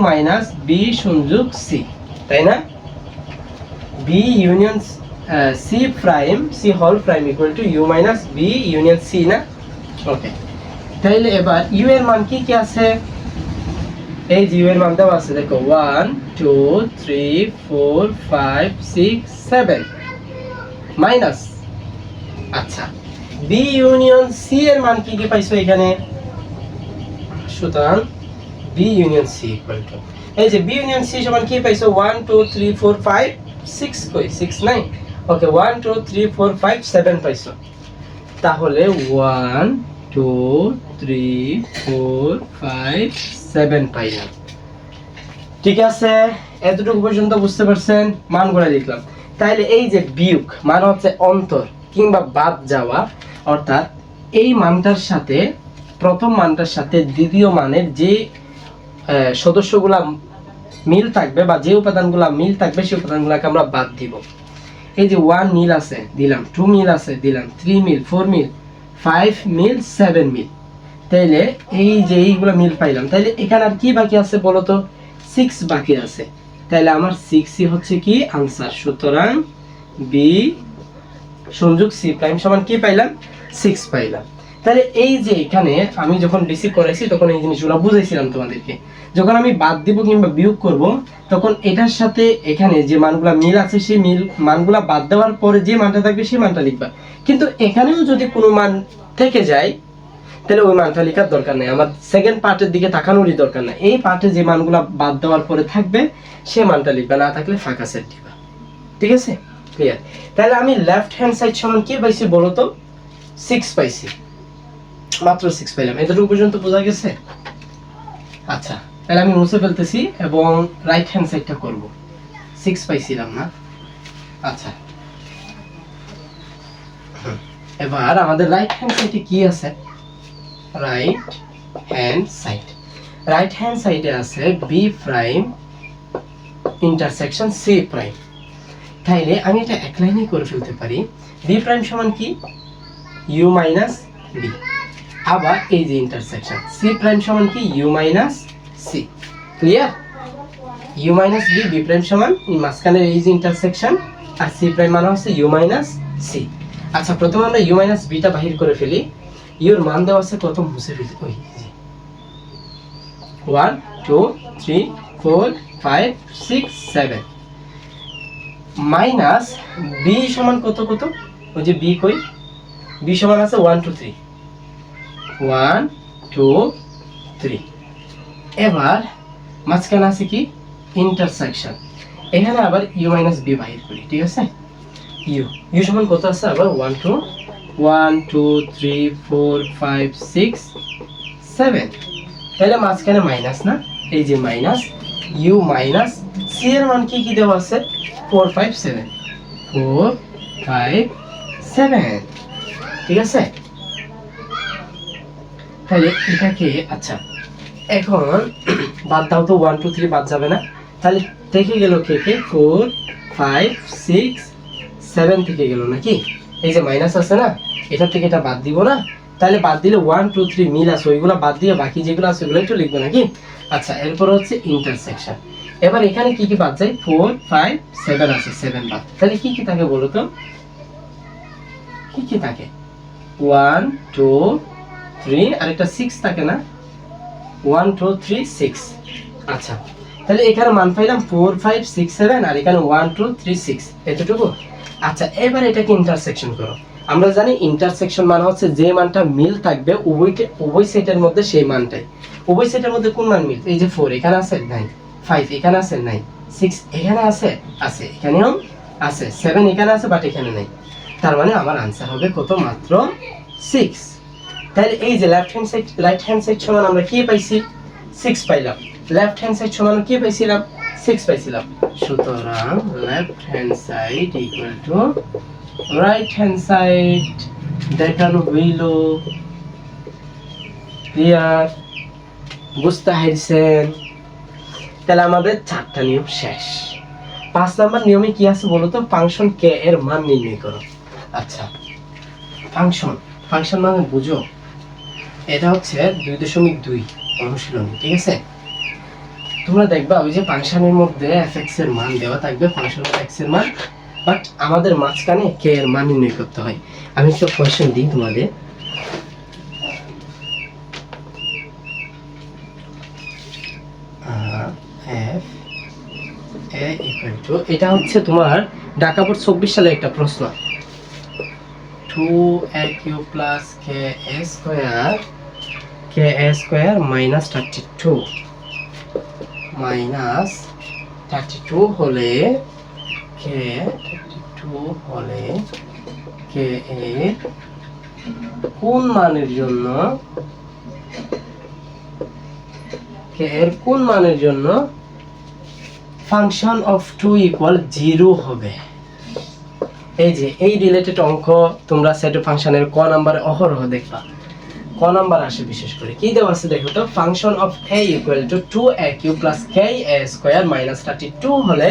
মাইনাস b সংযোগ c, তাই না? b union c prime c whole prime equal to u minus b union c না, ওকে? তাইলে এবার u এর মান কি কি আছে, এই যে u এর মান দেওয়া আছে দেখো 1 2 3 4 5 6 7 মাইনাস, আচ্ছা b ইউনিয়ন c এর মান কি কি পাইছো এখানে, সুতরাং b union c equal to, এই যে b ইউনিয়ন c সমান কি পাইছো 1 2 3 4 5 6, কই 6 নাই, ওকে 1 2 3 4 5 7 পাইছো। তাহলে 1 2 3 4 5 7 পাইলাম, ঠিক আছে? এতটুকু পর্যন্ত বুঝতে পারছেন, মানগুলো লিখলাম। তাইলে এই যে বিয়োগ মানে হচ্ছে অন্তর কিংবা বাদ যাওয়া, অর্থাৎ এই মানটার সাথে প্রথম মানটার সাথে দ্বিতীয় মানের যে সদস্যগুলা মিল থাকবে বা যে উপাদানগুলা মিল থাকবে সেই উপাদানগুলোকে আমরা বাদ দিব। এই যে 1 মিল আছে দিলাম, 2 মিল আছে দিলাম, 3 মিল 4 মিল 5 মিল 7 মিল, তাইলে এই যে এইগুলা মিল পাইলাম। তাইলে এখানে আর কি বাকি আছে বলো তো, 6 বাকি আছে। তাইলে আমার 6ই হচ্ছে কি आंसर। সুতরাং b সংযোগ c প্রাইম সমান কি পাইলাম, 6 পাইলাম। তাহলে এই যে এখানে আমি যখন বেসিক করাইছি তখন এই জিনিসগুলো বুঝাইছিলাম তোমাদেরকে, যখন আমি বাদ দিব কিংবা বিয়োগ করব তখন এটার সাথে এখানে যে মানগুলা মিল আছে সেই মিল মানগুলা বাদ দেওয়ার পরে যে মানটা থাকবে সেই মানটা লিখবা। কিন্তু এখানেও যদি কোনো মান থেকে যায় তাহলে ওই মানটা লেখার দরকার নেই, আমার সেকেন্ড পার্টের দিকে তাকানোরই দরকার নাই। এই পার্টে যে মানগুলা বাদ দেওয়ার পরে থাকবে সেই মানটা লিখবা, না থাকলে ফাঁকা সেট দিবা, ঠিক আছে? ক্লিয়ার? তাহলে আমি লেফট হ্যান্ড সাইড সমান কি পাইছি বলো তো, 6 পাইছি, মাত্র 6 পাইলাম। এতটুকু পর্যন্ত বোঝা গেছে? আচ্ছা, তাহলে আমি মুছে ফেলতেছি এবং রাইট হ্যান্ড সাইডটা করব। 6 পাইছিলাম না? আচ্ছা, এবার আমাদের রাইট হ্যান্ড সাইডে কি আছে, রাইট হ্যান্ড সাইডে আছে b prime intersection c prime. তাইলে আমি এটা এক লাইনেই করে ফেলতে পারি, b প্রাইম সমান কি u মাইনাস b, আবার এই যে ইন্টারসেকশন সি প্রাইম সমান কি u minus c, clear? U minus b, b prime সমান মাঝখানের এই যে ইন্টারসেকশন, আর সি প্রাইম মানে হচ্ছে ইউ মাইনাস সি। আচ্ছা, প্রথমে আমরা ইউ মাইনাস বিটা বাহির করে ফেলি। ইউর মান দেওয়া আছে কত, মুছে ফেলি। ওই 1 2 3 4 5 6 7 মাইনাস বি সমান কত কত, ওই যে বি কই, বি সমান আছে 1 2 3 1 2 3। এবার মাঝখানে আছে কি ইন্টারসেকশন, এখানে আবার ইউ মাইনাস বি বাহির করি, ঠিক আছে? ইউ ইউ সমান কত আছে আবার 1 2 3 4 5 6 7, তাহলে মাঝখানে মাইনাস না, এই যে মাইনাস ইউ মাইনাস সি এর মান কি কি দেওয়া আছে 4 5 7 4 5 7, ঠিক আছে? তাহলে এটাকে, আচ্ছা এখন বাদ দাও তো, 1 2 3 বাদ যাবে না, তাহলে থেকে গেল কে কে 4 5 6 7 থেকে গেল নাকি? এই যে মাইনাস আছে না, এটা থেকে এটা বাদ দিব না, তাহলে বাদ দিলে 1 2 3 মিল আছে, ওইগুলো বাদ দিয়ে বাকি যেগুলো আছে ওগুলো একটু লিখবো নাকি? আচ্ছা, এরপর হচ্ছে ইন্টারসেকশন। এবার এখানে কি কি বাদ যায়, 4 5 7 আছে, 7 বাদ, তাহলে কি কি থাকে বলো তো, কি কি থাকে? 1 2 3 আর একটা 6 থাকে না, 1 2 3 6। আচ্ছা, তাহলে এখানে মান পাইলাম 4 5 6 7, আর এখানে 1 2 3 6, এতটুকু। আচ্ছা, এবার এটাকে ইন্টারসেকশন করো। আমরা জানি ইন্টারসেকশন মানে হচ্ছে যে মানটা মিল থাকবে উভয় সেটের মধ্যে, সেই মানটাই। উভয় সেটের মধ্যে কোন মান মিল? এই যে 4 এখানে আছে, নাই 5 এখানে আছে, নাই 6 এখানে আছে, আছে এখানেও আছে, 7 এখানে আছে বাট এখানে নাই। তার মানে আমার আনসার হবে কত, মাত্র 6। তাহলে এই যে left hand side, right hand side সমান আমরা কি পাইছি 6 পাইলাম, লেফট হ্যান্ড সাইড সমান কি পাইছিলাম 6 পাইছিলাম। সুতরাং left hand side equal to right hand side, দেখানো হইল। ক্লিয়ার? বুঝতে পারছেন? তাহলে আমাদের 4টা নিয়ম শেষ। 5 নাম্বার নিয়মে কি আছে বলো তো, ফাংশন কে এর মান নির্ণয় করো। আচ্ছা, ফাংশন মানে বুঝো, এটা হচ্ছে 2.2 অনুশীলনী, ঠিক আছে? তোমরা দেখবা ওই যে ফাংশনের মধ্যে fx এর মান দেওয়া থাকবে, ফাংশন অফ x এর মান, বাট আমাদের মাঝখানে কে এর মান নির্ণয় করতে হয়। আমি একটা কোশ্চেন দিই তোমাদের, f a equal to, এটা হচ্ছে তোমার ঢাকা বোর্ড 24 সালে একটা প্রশ্ন, 2aq plus ka square minus 32 হলে k এর কোন মানের জন্য ফাংশন অফ 2 ইকুয়াল 0 হবে। এই যে এই রিলেটেড অঙ্ক তোমরা সেট অফ ফাংশনের ক নাম্বারে অহরহ দেখবা, ক নাম্বার আসে বিশেষ করে। কি দেওয়া আছে দেখো তো, function of a equal to 2aq plus ka square minus 32 হলে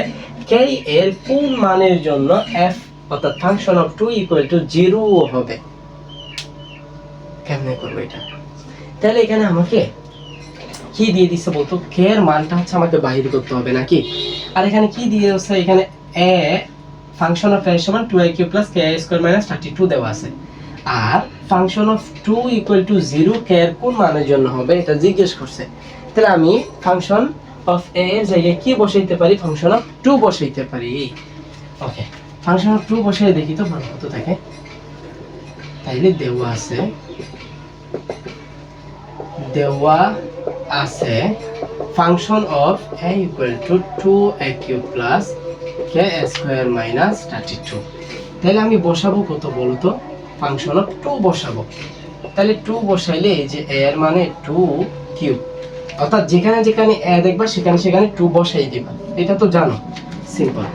k এর কোন মানের জন্য f অর্থাৎ ফাংশন অফ 2 ইকুয়াল টু 0 হবে। কেমনে করব এটা? তাহলে এখানে আমাকে কি দিয়ে দিছে বলতো, k এর মানটা হচ্ছে আমাকে বাহির করতে হবে নাকি? আর এখানে কি দিয়ে আছে, এখানে a ফাংশন অফ a সমান 2aq plus ka square minus 32 দেওয়া আছে, আর function of 2 equal to 0 k এর কোন মানের জন্য হবে এটা জিজ্ঞেস করছে। তাহলে আমি ফাংশন অফ a এর জায়গায় কি বসাইতে পারি, ফাংশন অফ 2 বসাইতে পারি। ওকে, ফাংশন অফ 2 বসাই দেখি তো মান কত থাকে। তাইলে দেওয়া আছে function of a equal to 2aq plus ka square minus 32। তাহলে আমি বসাবো কত বলো তো, ফাংশন অফ 2 বসাবো। তাহলে 2 বসাইলে এই যে a এর মানে 2 কিউব, অর্থাৎ যেখানে যেখানে a দেখবা সেখানে সেখানে 2 বসাই দিবা, এটা তো জানো, সিম্পল।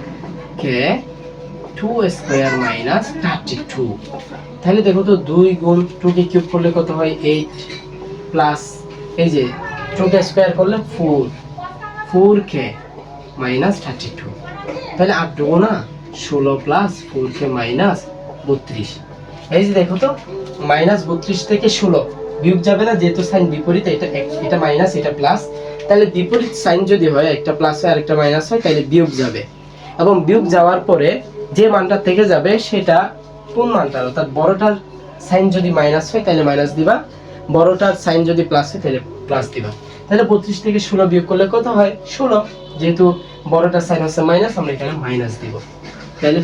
k 2 square minus 32। তাহলে দেখো তো 2 গুণ 2 কে কিউব করলে কত হয় 8, প্লাস এই যে 2 কে স্কয়ার করলে 4k মাইনাস 32। তাহলে 8 2 না 16 প্লাস 4k মাইনাস 32। এই যে দেখো তো মাইনাস 32 থেকে 16 বিয়োগ যাবে না, যেহেতু সাইন বিপরীত, এটা মাইনাস এটা প্লাস, তাহলে বিপরীত সাইন যদি হয় একটা প্লাস হয় আর একটা মাইনাস হয় তাহলে বিয়োগ যাবে, এবং বিয়োগ যাওয়ার পরে যে মানটা থেকে যাবে সেটা কোন মানটার, অর্থাৎ বড়টার সাইন যদি মাইনাস হয় তাহলে মাইনাস দিবা, বড়টার সাইন যদি প্লাস হয় তাহলে প্লাস দিবা। তাহলে 32 থেকে 16 বিয়োগ করলে কত হয় 16, যেহেতু বড়টার সাইন হচ্ছে মাইনাস আমরা এখানে মাইনাস দিব, তাহলে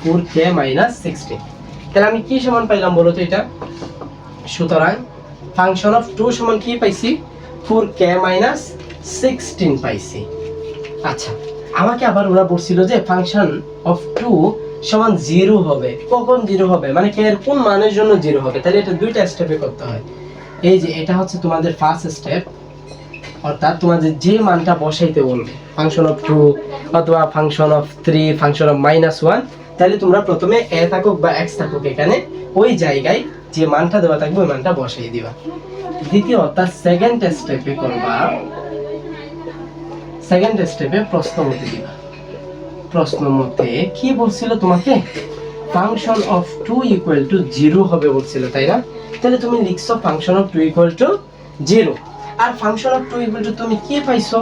4k মাইনাস 16। তাহলে আমি কি সমান পাইলাম বলো তো এটা, সুতরাং ফাংশন অফ 2 সমান কি পাইছি 4k মাইনাস 16 পাইছি। আচ্ছা, আমাকে আবার ওরা বলছিল যে ফাংশন অফ 2 সমান 0 হবে, কখন 0 হবে মানে k এর কোন মানের জন্য 0 হবে, তাহলে এটা দুইটা স্টেপে করতে হয়। এই যে এটা হচ্ছে তোমাদের ফার্স্ট স্টেপ, অর্থাৎ তোমাদের যে মানটা বসাইতে বলবে ফাংশন অফ 2 অথবা ফাংশন অফ 3, ফাংশন অফ -1, তাহলে তোমরা প্রথমে a থাকুক বা x থাকুক এখানে ওই জায়গায় যে মানটা দেওয়া থাকবে ওই মানটা বসাই দিবা। দ্বিতীয় অর্থাৎ সেকেন্ড স্টেপে করবা, সেকেন্ড স্টেপে প্রশ্ন মতে দিবা। প্রশ্ন মতে কি বলছিল তোমাকে, ফাংশন অফ 2 ইকুয়াল টু 0 হবে বলছিল, তাই না? তাহলে তুমি লিখছো ফাংশন অফ 2 ইকুয়াল টু 0, আর ফাংশন অফ 2 ইকুয়াল টু তুমি কি পাইছো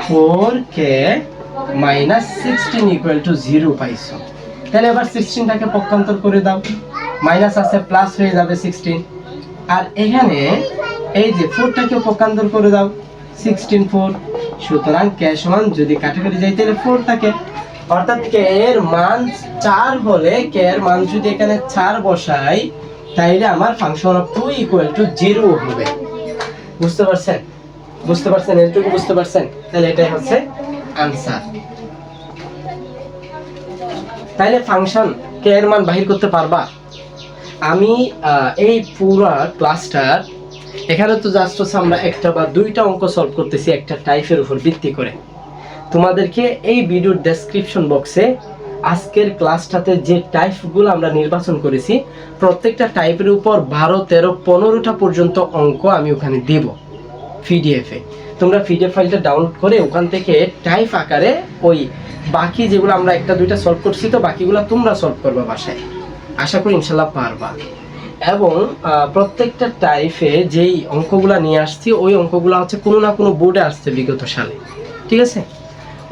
4k মাইনাস 16 ইকুয়াল টু 0 পাইছো। তাহলে এবার 16টাকে পক্ষান্তর করে দাও, মাইনাস আছে প্লাস হয়ে যাবে 16, আর এখানে এই যে 4টাকে পক্ষান্তর করে দাও 16 4, সুতরাং k সমান যদি কাটাকাটি যায় তাহলে 4 থাকে, অর্থাৎ k এর মান 4 হলে k এর মান যদি এখানে 4 বসাই তাহলে আমার ফাংশন অফ 2 ইকুয়াল টু 0 হবে। বুঝতে পারছেন? বুঝতে পারছেন? এটুকু বুঝতে পারছেন? তাহলে এটাই হচ্ছে आंसर। তাহলে ফাংশন k এর মান বাহির করতে পারবা? আমি এই পুরো ক্লাসটার এখানে তো জাস্ট হচ্ছে আমরা একটা বা দুইটা অঙ্ক সলভ করতেছি একটা টাইপের উপর ভিত্তি করে। তোমাদেরকে এই ভিডিওর ডেসক্রিপশন বক্সে আজকের ক্লাসটাতে যে টাইপগুলো আমরা নির্বাচন করেছি প্রত্যেকটা টাইপের উপর 12 13 15টা পর্যন্ত অঙ্ক আমি ওখানে দেব পিডিএফে। তোমরা পিডিএফ ফাইলটা ডাউনলোড করে ওখান থেকে টাইপ আকারে ওই বাকি যেগুলো আমরা একটা দুইটা সলভ করছি তো বাকিগুলো তোমরা সলভ করবে বাসায়, আশা করি ইনশাআল্লাহ পারবা। এবং প্রত্যেকটা টাইপে যেই অঙ্কগুলো নিয়ে আসছি ওই অঙ্কগুলো হচ্ছে কোনো না কোনো বোর্ডে আসছে বিগত সালে, ঠিক আছে?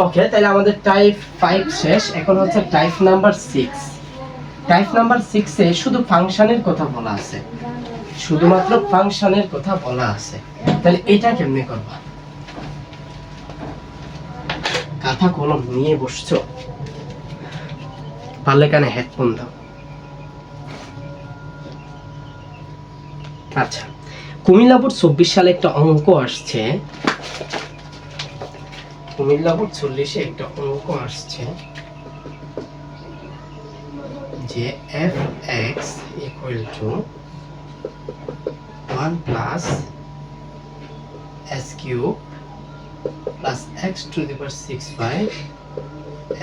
ওকে, তাহলে আমাদের টাইপ 5 শেষ, এখন হচ্ছে টাইপ নাম্বার 6। টাইপ নাম্বার 6 এ শুধু ফাংশনের কথা বলা আছে, শুধুমাত্র ফাংশনের কথা বলা আছে। তাহলে এটা কেমনে করবা? খাতা কলম নিয়ে বসছো, পারলে কানে হেডফোন দাও। আচ্ছা, কুমিল্লা বোর্ড 24 সালে একটা অঙ্ক আসছে, কুমিল্লা বোর্ড 40 এ একটা অঙ্ক আসছে যে fx equal to 1 plus s cube plus x to the power 6 by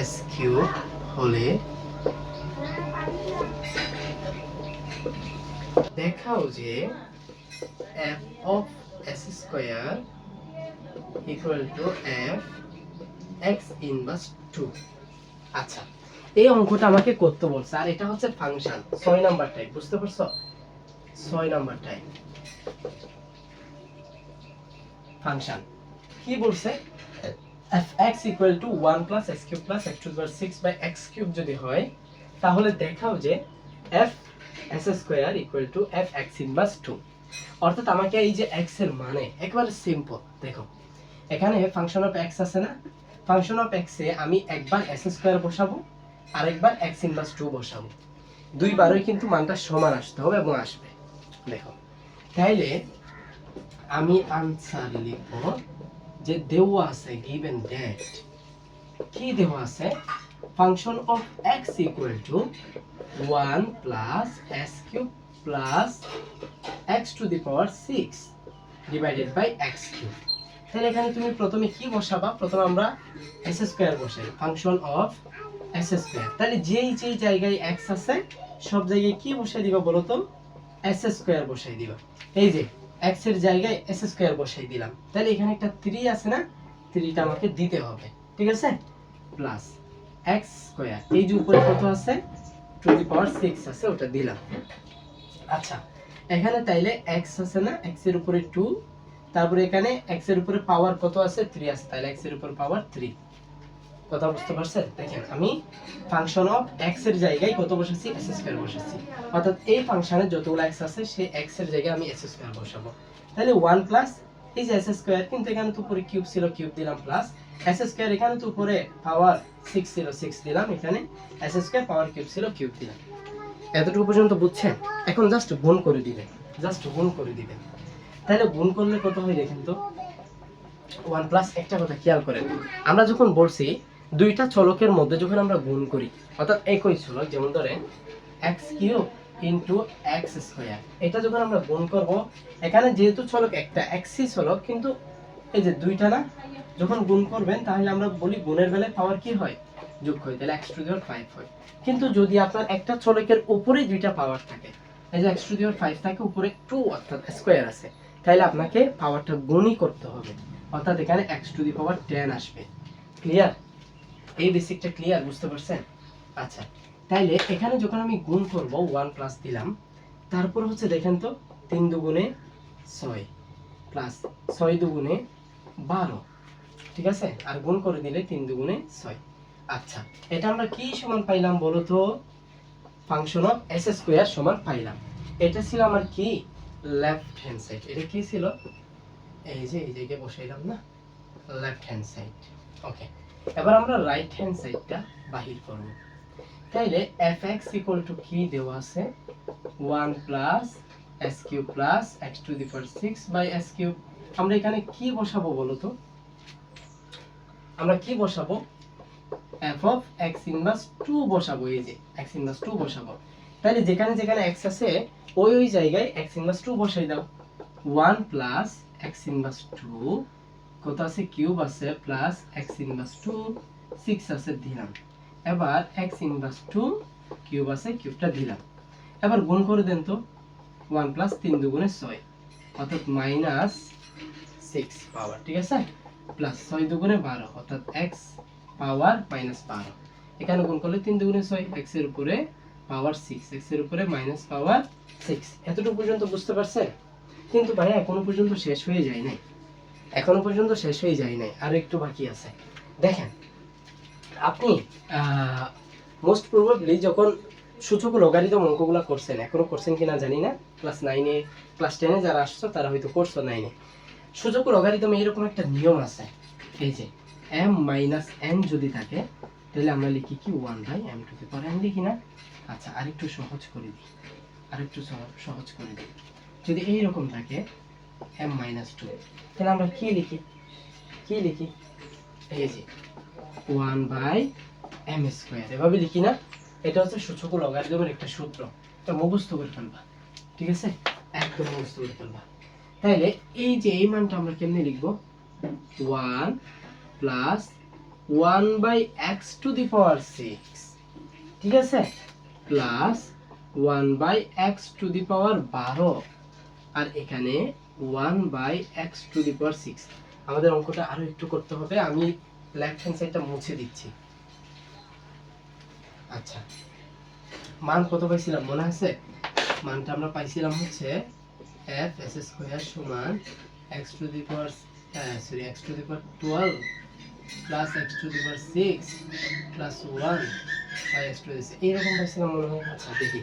s cube হলে দেখাও যে f of s square equal to f x inverse 2। আচ্ছা, এই অঙ্কটা আমাকে করতে বলছে আর এটা হচ্ছে ফাংশন 6 নাম্বার টাইপ, বুঝতে পারছো? 6 নাম্বার টাইপ ফাংশন কি বলছে, fx equal to 1 plus s cube plus x to the power 6 by x cube যদি হয় তাহলে দেখাও যে f s square equal to f x inverse 2। অর্থাৎ আমাকে এই যে x এর মানে একবারে সিম্পল, দেখো এখানে ফাংশন অফ x আছে না, ফাংশন অফ x এ আমি একবার s স্কয়ার বসাবো আর একবার x ইনভার্স 2 বসাবো, দুইবারই কিন্তু মানটা সমান আসতে হবে এবং আসবে। দেখো তাইলে আমি आंसर লিখব যে দেওয়া আছে given that কি দেওয়া আছে function of x equal to 1 plus s cube plus x to the power 6 divided by x cube. তাহলে এখানে তুমি প্রথমে কি বসাবা, প্রথমে আমরা s স্কয়ার বসাই, ফাংশন অফ s স্কয়ার। তাহলে যেই যেই জায়গায় x আছে সব জায়গায় কি বসাই দিবা বলো তো, s স্কয়ার বসাই দিবা। এই যে x এর জায়গায় s স্কয়ার বসাই দিলাম, তাহলে এখানে একটা 3 আছে না, 3টা আমাকে দিতে হবে, ঠিক আছে? প্লাস x স্কয়ার, এই যে উপরে কত আছে টু দি পাওয়ার 6 আছে ওটা দিলাম। আচ্ছা, এখানে তাইলে x আছে না, x এর উপরে 2, তারপরে এখানে x এর উপরে পাওয়ার কত আছে, 3 আছে, তাহলে x এর উপরে পাওয়ার 3। কথা বুঝতে পারছেন? দেখেন আমি ফাংশন অফ x এর জায়গায় কত বসাচ্ছি, s স্কয়ার বসাচ্ছি, অর্থাৎ এই ফাংশনে যতগুলো x আছে সেই x এর জায়গায় আমি s স্কয়ার বসাবো। তাহলে 1 প্লাস এই যে s স্কয়ার, কিন্তু এখানে তো উপরে কিউব ছিল, কিউব দিলাম, প্লাস s স্কয়ার, এখানে তো উপরে পাওয়ার 6 ছিল, 6 দিলাম, এখানে s স্কয়ার পাওয়ার কিউব ছিল, কিউব দিলাম। এতটুকু পর্যন্ত বুঝছেন? এখন জাস্ট গুণ করে দিবেন, জাস্ট গুণ করে দিবেন। তাহলে গুণ করলে কত হয় দেখেন তো, 1 প্লাস, একটা কথা খেয়াল করেন, আমরা যখন বলছি দুইটা চলকের মধ্যে যখন আমরা গুণ করি, অর্থাৎ একই চলক, যেমন ধরেন x cube into x square, এটা যখন আমরা গুণ করব, এখানে যেহেতু চলক একটা x চলক, কিন্তু এই যে দুইটা না, যখন গুণ করবেন তাহলে আমরা বলি গুণের বেলায় পাওয়ার কি হয়, যোগ হয়, তাহলে x টু দি পাওয়ার 5 হয়। কিন্তু যদি আপনার একটা চলকের উপরেই দুইটা পাওয়ার থাকে, এই যে x টু দি পাওয়ার 5 থাকে, উপরে 2 অর্থাৎ স্কয়ার আছে, তাহলে আপনাকে পাওয়ারটা গুণই করতে হবে, অর্থাৎ এখানে x টু দি পাওয়ার 10 আসবে। ক্লিয়ার? এই বেসিকটা ক্লিয়ার, বুঝতে পারছেন? আচ্ছা, তাইলে এখানে যখন আমি গুণ করব 1 প্লাস দিলাম, তারপর হচ্ছে দেখেন তো 3 দুগুণে 6 প্লাস 6 দুগুণে 12, ঠিক আছে, আর গুণ করে দিলে 3 দুগুণে 6। আচ্ছা, এটা আমরা কি সমান পাইলাম বলো তো, ফাংশন অফ s স্কয়ার সমান পাইলাম। এটা ছিল আমার কি, লেফট হ্যান্ড সাইড। এটা কি ছিল, এই যে এই জায়গায় বসাইলাম না, লেফট হ্যান্ড সাইড। ওকে, এবার আমরা রাইট হ্যান্ড সাইডটা বাহির করব। তাইলে fx ইকুয়াল টু কি দেওয়া আছে, 1 plus s cube plus x to the power 6 by s cube. আমরা এখানে কি বসাবো বলো তো, আমরা কি বসাবো, f অফ x ইনভার্স 2 বসাবো, এই যে x ইনভার্স 2 বসাবো। তাহলে যেখানে যেখানে x আছে ওই ওই জায়গায় x ইনভার্স 2 বসাই দাও। 1 প্লাস x ইনভার্স 2 কত আছে, কিউব আছে, প্লাস x ইনভার্স 2 6 আছে, দিলাম। এবার x ইনভার্স 2 কিউব আছে, কিউবটা দিলাম। এবার গুণ করে দেন তো, 1 প্লাস 3 দুগুণে 6 অর্থাৎ মাইনাস 6 পাওয়ার, ঠিক আছে, প্লাস 6 দুগুণে 12 অর্থাৎ x পাওয়ার মাইনাস 12। এখানে গুণ করলে 3 দুগুণে 6, x এর উপরে পাওয়ার 6, x এর উপরে মাইনাস পাওয়ার 6। এতটুকু পর্যন্ত বুঝতে পারছেন? কিন্তু ভাইয়া এখনো পর্যন্ত শেষ হয়ে যায় নাই, এখনো পর্যন্ত শেষ হয়ে যায় নাই, আর একটু বাকি আছে। দেখেন, আপনি মোস্ট প্রবাবলি যখন সূচক ও লগারিদম অঙ্কগুলো করছেন, এখনো করছেন কিনা জানি না, ক্লাস 9-এ ক্লাস 10-এ যারা আসছো তারা হয়তো করছো 9-এ। সূচক ও লগারিদমে এরকম একটা নিয়ম আছে, এই যে m মাইনাস n যদি থাকে তাহলে আমরা লিখি কি 1/m two the power n লিখি না। আচ্ছা, আরেকটু সহজ করে দিই, আরেকটু সহজ করে দিই, যদি এইরকম থাকে m মাইনাস 2, তাহলে আমরা কি লিখি, কি লিখি, এই যে 1/m স্কয়ার, এভাবে লিখি না। এটা হচ্ছে সূচক ও লগারিদমের একটা সূত্র, এটা মুখস্থ করে ফেলবা, ঠিক আছে, একদম মুখস্থ করে ফেলবা। তাহলে এই যে এই মানটা আমরা কেমনে লিখবো, 1 plus 1/x two the power 6, ঠিক আছে, plus 1/x two the power 12, আর এখানে 1/x টু দি পাওয়ার 6। আমাদের অঙ্কটা আরো একটু করতে হবে, আমি লেফট হ্যান্ড সাইডটা মুছে দিচ্ছি। আচ্ছা, মান কত পাইছিলাম মনে আছে, মানটা আমরা পাইছিলাম হচ্ছে f s স্কয়ার সমান x to the power x to the power 12 plus x to the power 6 plus 1 by x to the 6, এরকম পাইছিলাম মনে হয়। আচ্ছা দেখি,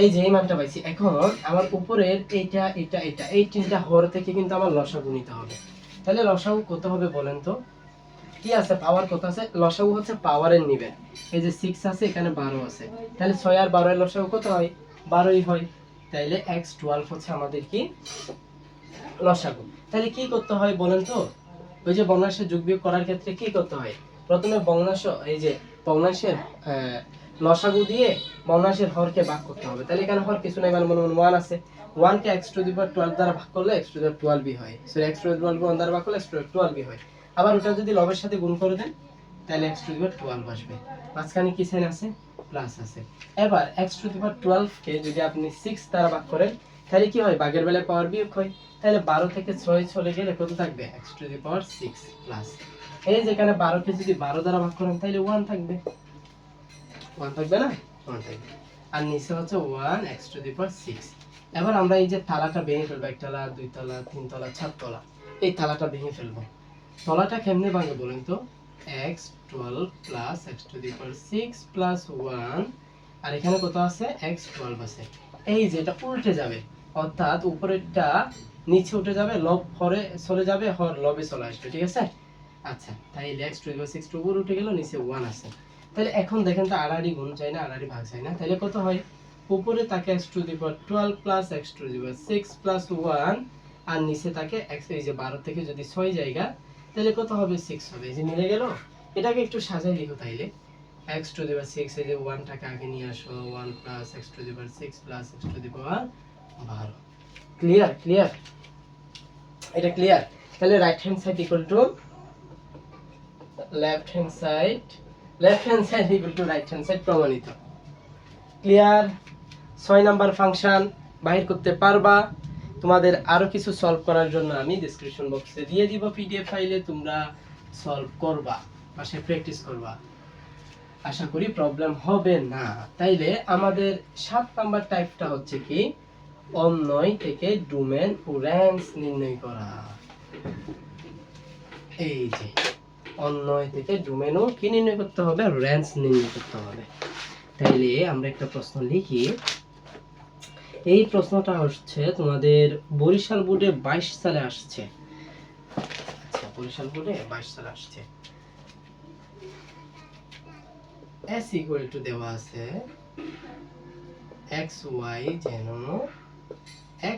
এই যে এই মানটা পাইছি। এখন আমার উপরের এইটা এটা এটা এই তিনটা হর থেকে কিন্তু আমার লসাগু নিতে হবে। তাহলে লসাগু কত হবে বলেন তো, কি আছে, পাওয়ার কত আছে, লসাগু হচ্ছে পাওয়ারের নিবে, এই যে 6 আছে, এখানে 12 আছে, তাহলে 6 আর 12 এর লসাগু কত হয়, 12ই হয়। তাইলে x12 হচ্ছে আমাদের কি লসাগু। তাহলে কি করতে হয় বলেন তো, ওই যে ভগ্নাংশের যোগ বিয়োগ করার ক্ষেত্রে কি করতে হয়, প্রথমে ভগ্নাংশ, এই যে ভগ্নাংশের লসাগু দিয়ে ভগ্নাংশের হরকে ভাগ করতে হবে। তাহলে এখানে হর কিছু নাই, মানে মনে মনে 1 আছে, 1 কে x টু দি পাওয়ার 12 দ্বারা ভাগ করলে x টু দি পাওয়ার 12 হয়, সরি x টু দি পাওয়ার 1 দ্বারা ভাগ করলে x টু দি পাওয়ার 12 হয়। আবার ওটা যদি লবের সাথে গুণ করে দেন তাহলে x টু দি পাওয়ার 12 আসবে, মাঝখানে কি সাইন আছে, প্লাস আছে। এবার x টু দি পাওয়ার 12 কে যদি আপনি 6 দ্বারা ভাগ করেন তাহলে কি হয়, ভাগের বেলায় পাওয়ার বিয়োগ হয়, তাহলে 12 থেকে 6 চলে গেলে কত থাকবে, x to the power 6 plus, এই যেখানে 12 কে যদি 12 দ্বারা ভাগ করেন তাহলে 1 থাকবে, 1 থাকবে না, 1 থাকবে। আর নিচে হচ্ছে 1 x টু দি পাওয়ার 6, এবার আমরা এই যে তালাটা ভেঙে ফেলবো, একতলা, দুইতলা, তিনতলা, চারতলা, এই তালাটা ভেঙে ফেলবো। তলাটা কেমনে ভাঙে বলেন তো? x12 প্লাস x6 প্লাস 1, আর এখানে কত আছে? x12 আছে। এই যে এটা উল্টে যাবে, অর্থাৎ উপরেরটা নিচে উঠে যাবে, লব হরে চলে যাবে, হর লবে চলে আসবে, ঠিক আছে? আচ্ছা, তাইলে x12 উপরে উঠে গেল, নিচে 1 আছে। তাহলে এখন দেখেন তো আড়াআড়ি গুণ চাই না, আড়াআড়ি ভাগ চাই না, তাহলে কত হয়? উপরে থাকে x12 প্লাস x6 প্লাস 1, আর নিচে থাকে x, এই যে 12 থেকে যদি 6 জায়গা, তাহলে কত হবে? 6 হবে। এই যে মিলে গেল। এটাকে একটু সাজাই লিখো তাইলে। x6, এই যে 1 টাকে আগে নিয়ে আসো, 1 plus x6 plus x12। Clear? Clear? এটা ক্লিয়ার? তাহলে right hand side equal to left hand side, left hand side equal to right hand side, প্রমাণিত। ক্লিয়ার? 6 নাম্বার ফাংশন বাহির করতে পারবা। তোমাদের আরো কিছু সলভ করার জন্য আমি ডেসক্রিপশন বক্সে দিয়ে দিব পিডিএফ ফাইলে, তোমরা সলভ করবা, পাশে প্র্যাকটিস করবা, আশা করি প্রবলেম হবে না। তাইলে আমাদের 7 নাম্বার টাইপটা হচ্ছে কি? অন্বয় থেকে ডোমেন ও রেঞ্জ নির্ণয় করা। এই যে অন্বয় থেকে ডোমেন ও কি নির্ণয় করতে হবে? রেঞ্জ নির্ণয় করতে হবে। তাইলে আমরা একটা প্রশ্ন লিখি। এই প্রশ্নটা হচ্ছে তোমাদের বরিশাল বোর্ডে 22 সালে আসছে। আচ্ছা, বরিশাল বোর্ডে 22 সালে আসছে। s ইকুয়াল টু দেওয়া আছে x y, যেন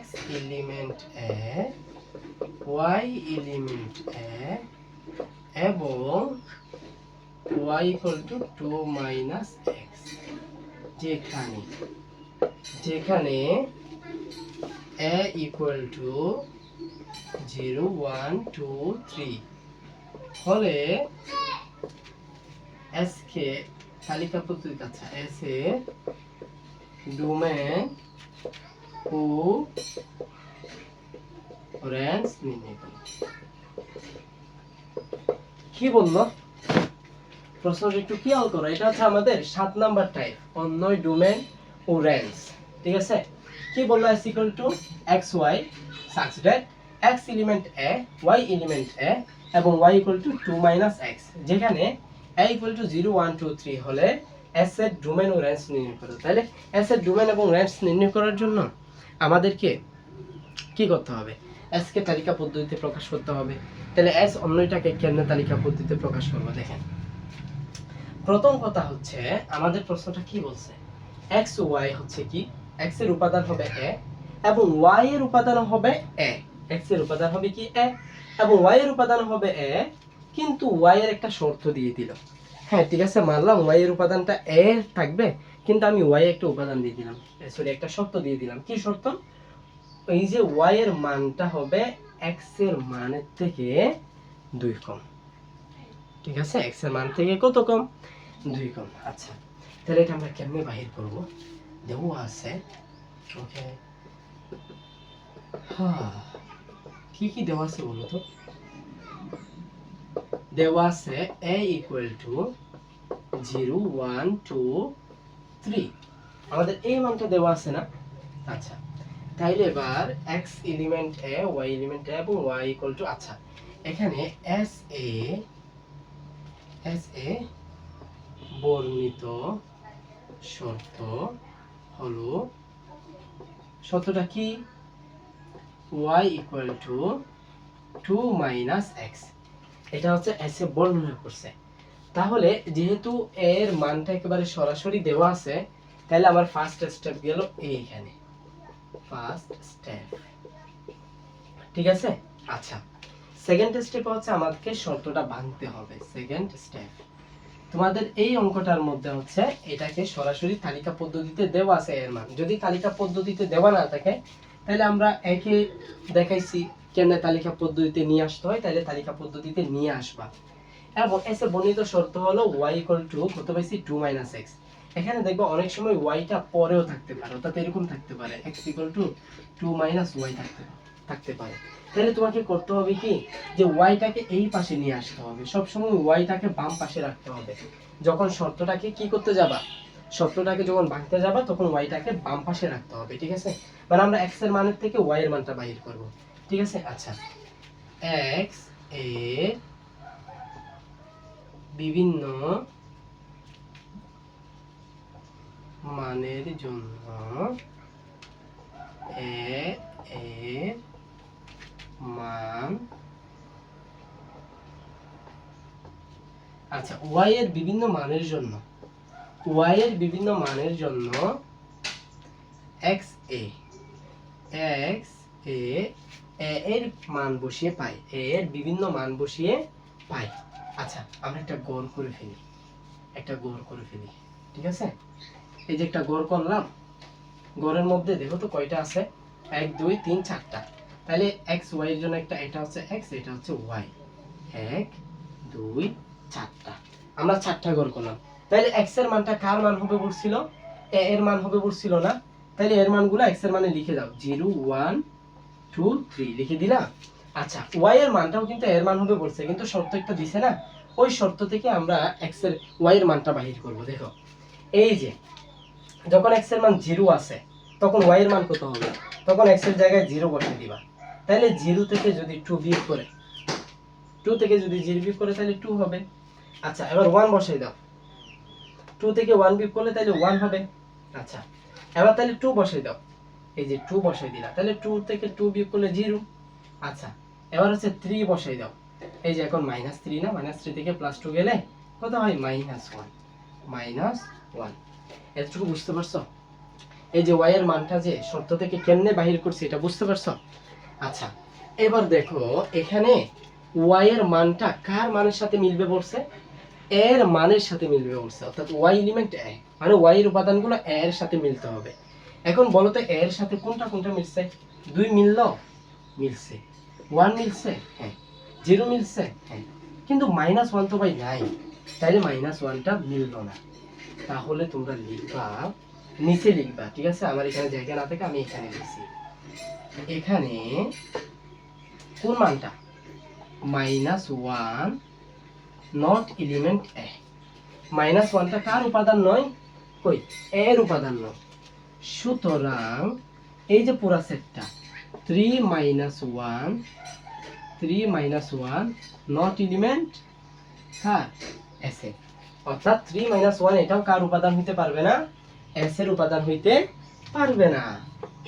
x element a, y element a এবং y equal to 2 minus x, যেখানে a ইকুয়াল টু 0 1 2 3 হলে s কে তালিকা পদ্ধতি, আচ্ছা, s এ ডোমেন ও রেঞ্জ নির্ণয় করো। কি বললো? প্রশ্নটা একটু খেয়াল করো। এটা হচ্ছে আমাদের 7 নাম্বার টাইপ, অন্বয়, ডোমেন ও রেঞ্জ, ঠিক আছে? কি বললো? s equal to xy such that x element a, y element a এবং y equal to 2 minus x, যেখানে a ইকুয়াল টু 0 1 2 3 হলে s এর ডোমেন ও রেঞ্জ নির্ণয় করো। তাহলে s এর ডোমেন এবং রেঞ্জ নির্ণয় করার জন্য আমাদেরকে কি করতে হবে? s কে তালিকা পদ্ধতিতে প্রকাশ করতে হবে। তাহলে s অন্যটাকে কেমনে তালিকা পদ্ধতিতে প্রকাশ করব? দেখেন, প্রথম কথা হচ্ছে আমাদের প্রশ্নটা কি বলছে? x ও y হচ্ছে কি? x এর উপাদান হবে a এবং y এর উপাদান হবে a। x এর উপাদান হবে কি? a এবং y এর উপাদান হবে a, কিন্তু y এর একটা শর্ত দিয়ে দিল। হ্যাঁ, ঠিক আছে, মানলাম y এর উপাদানটা a থাকবে, কিন্তু আমি y একটা উপাদান দিয়ে দিলাম, সরি, একটা শর্ত দিয়ে দিলাম। কি শর্ত? এই যে y এর মানটা হবে x এর মানের থেকে 2 কম, ঠিক আছে? x এর মান থেকে কত কম? 2 কম। আচ্ছা, তাহলে এটা আমরা কেমনে বাহির করব? দেওয়া আছে, ওকে, হ্যাঁ, কি দেওয়া আছে বলো তো? দেওয়া আছে a ইকুয়াল টু 0 1 2 3, আমাদের এই মানটা দেওয়া আছে না? আচ্ছা, তাইলে এবার x element a, y element a এবং y ইকুয়াল টু, আচ্ছা, এখানে s a বর্ণিত শর্ত হলো, শর্তটা কি? y equal to 2 minus x, এটা হচ্ছে s এ বর্ণনা করছে। তাহলে যেহেতু a এর মানটা একেবারে সরাসরি দেওয়া আছে, তাহলে আমার ফার্স্ট স্টেপ গেল এইখানে, ফার্স্ট স্টেপ, ঠিক আছে? আচ্ছা, সেকেন্ড স্টেপ হচ্ছে আমাদেরকে শর্তটা ভাঙতে হবে। সেকেন্ড স্টেপ, তোমাদের এই অঙ্কটার মধ্যে হচ্ছে এটাকে সরাসরি তালিকা পদ্ধতিতে দেওয়া আছে এর মান। যদি তালিকা পদ্ধতিতে দেওয়া না থাকে, তাহলে আমরা একে দেখাইছি কেমনে তালিকা পদ্ধতিতে নিয়ে আসতে হয়, তাহলে তালিকা পদ্ধতিতে নিয়ে আসবা। এবং এস এর বর্ণিত শর্ত হলো y ইকুয়াল টু কত পাইছি? 2 মাইনাস x। এখানে দেখবো অনেক সময় y টা পরেও থাকতে পারে, অর্থাৎ এরকম থাকতে পারে x equal two 2 minus y থাকতে পারে। তাহলে তোমাকে করতে হবে কি, যে y টাকে এই পাশে নিয়ে আসতে হবে, সব সময় y টাকে বাম পাশে রাখতে হবে। যখন শর্তটাকে কি করতে যাবা, সূত্রটাকে যখন ভাঙতে যাবা তখন ওয়াইটাকে বাম পাশে রাখতে হবে, ঠিক আছে? মানে আমরা এক্স এর মানের থেকে ওয়াই এর মানটা বাহির করব, ঠিক আছে? আচ্ছা, এক্স এর বিভিন্ন মানের জন্য এর মান, আচ্ছা ওয়াই এর বিভিন্ন মানের জন্য, ওয়াই এর বিভিন্ন মানের জন্য এক্স এ এর মান বসিয়ে পাই, এর বিভিন্ন মান বসিয়ে পাই। আচ্ছা আমরা একটা গড় করে ফেলি, ঠিক আছে? এই যে একটা গড় করলাম, গড়ের মধ্যে দেখো তো কয়টা আছে, 1 2 3 4টা। তাহলে এক্স ওয়াই এর জন্য একটা, এটা হচ্ছে এক্স, এটা হচ্ছে ওয়াই, 1 2 4টা, আমরা 4টা গড় করলাম। তাহলে এক্স এর মানটা কার মান হবে বলছিল? এ এর মান হবে বলছিল না? তাহলে এর মানগুলো এক্স এর মানে লিখে দাও, 0 1 2 3 লিখে দিলাম। আচ্ছা ওয়াই এর মানটাও কিন্তু এর মান হবে বলছে, কিন্তু শর্ত একটা দিছে না, ওই শর্ত থেকে আমরা এক্স এর ওয়াই এর মানটা বাহির করব। দেখো এই যে যখন এক্স এর মান 0 আছে তখন ওয়াই এর মান কত হবে? তখন এক্স এর জায়গায় 0 বসিয়ে দিবা। তাহলে 0 থেকে যদি 2 বিয়োগ করে, 2 থেকে যদি 0 বিয়োগ করে তাহলে 2 হবে। আচ্ছা এবার 1 বসাই দাও, 2 থেকে 1 বিয়োগ করলে তাহলে 1 হবে। আচ্ছা এবার তাহলে 2 বসাই দাও, এই যে 2 বসাই দিলা, তাহলে 2 থেকে 2 বিয়োগ করলে 0। আচ্ছা এবার হচ্ছে 3 বসাই দাও, এই যে এখন -3 না, -3 থেকে +2 গেলে কত হয়? -1। এতটুকু বুঝতে পারছো? এই যে y এর মানটা যে শর্ত থেকে কেমনে বাহির করছি এটা বুঝতে পারছো? আচ্ছা এবার দেখো এখানে y এর মানটা কার মানের সাথে মিলবে বলছে? এর মানের সাথে মিলবে বলছে, অর্থাৎ y এলিমেন্ট a, মানে y এর উপাদানগুলো a এর সাথে মিলতে হবে। এখন বলো তো a এর সাথে কোনটা কোনটা মিলছে? 2 মিললো, মিলছে। 1 মিলছে, হ্যাঁ। 0 মিলছে, হ্যাঁ। কিন্তু -1 তো ভাই নাই, তাইলে -1টা মিললো না। তাহলে তোমরা লিখবা, নিচে লিখবা, ঠিক আছে? আমার এখানে জায়গা না থেকে আমি এখানে লিখছি, এখানে কোন মানটা? -1 নট এলিমেন্ট a। -1টা কার উপাদান নয়? কই, এর উপাদান নয়। সুতরাং এই যে পুরা সেটটা 3 1 নট এলিমেন্ট কার? s এর। অর্থাৎ 3 1 এটাও কার উপাদান হইতে পারবে না? s এর উপাদান হইতে পারবে না।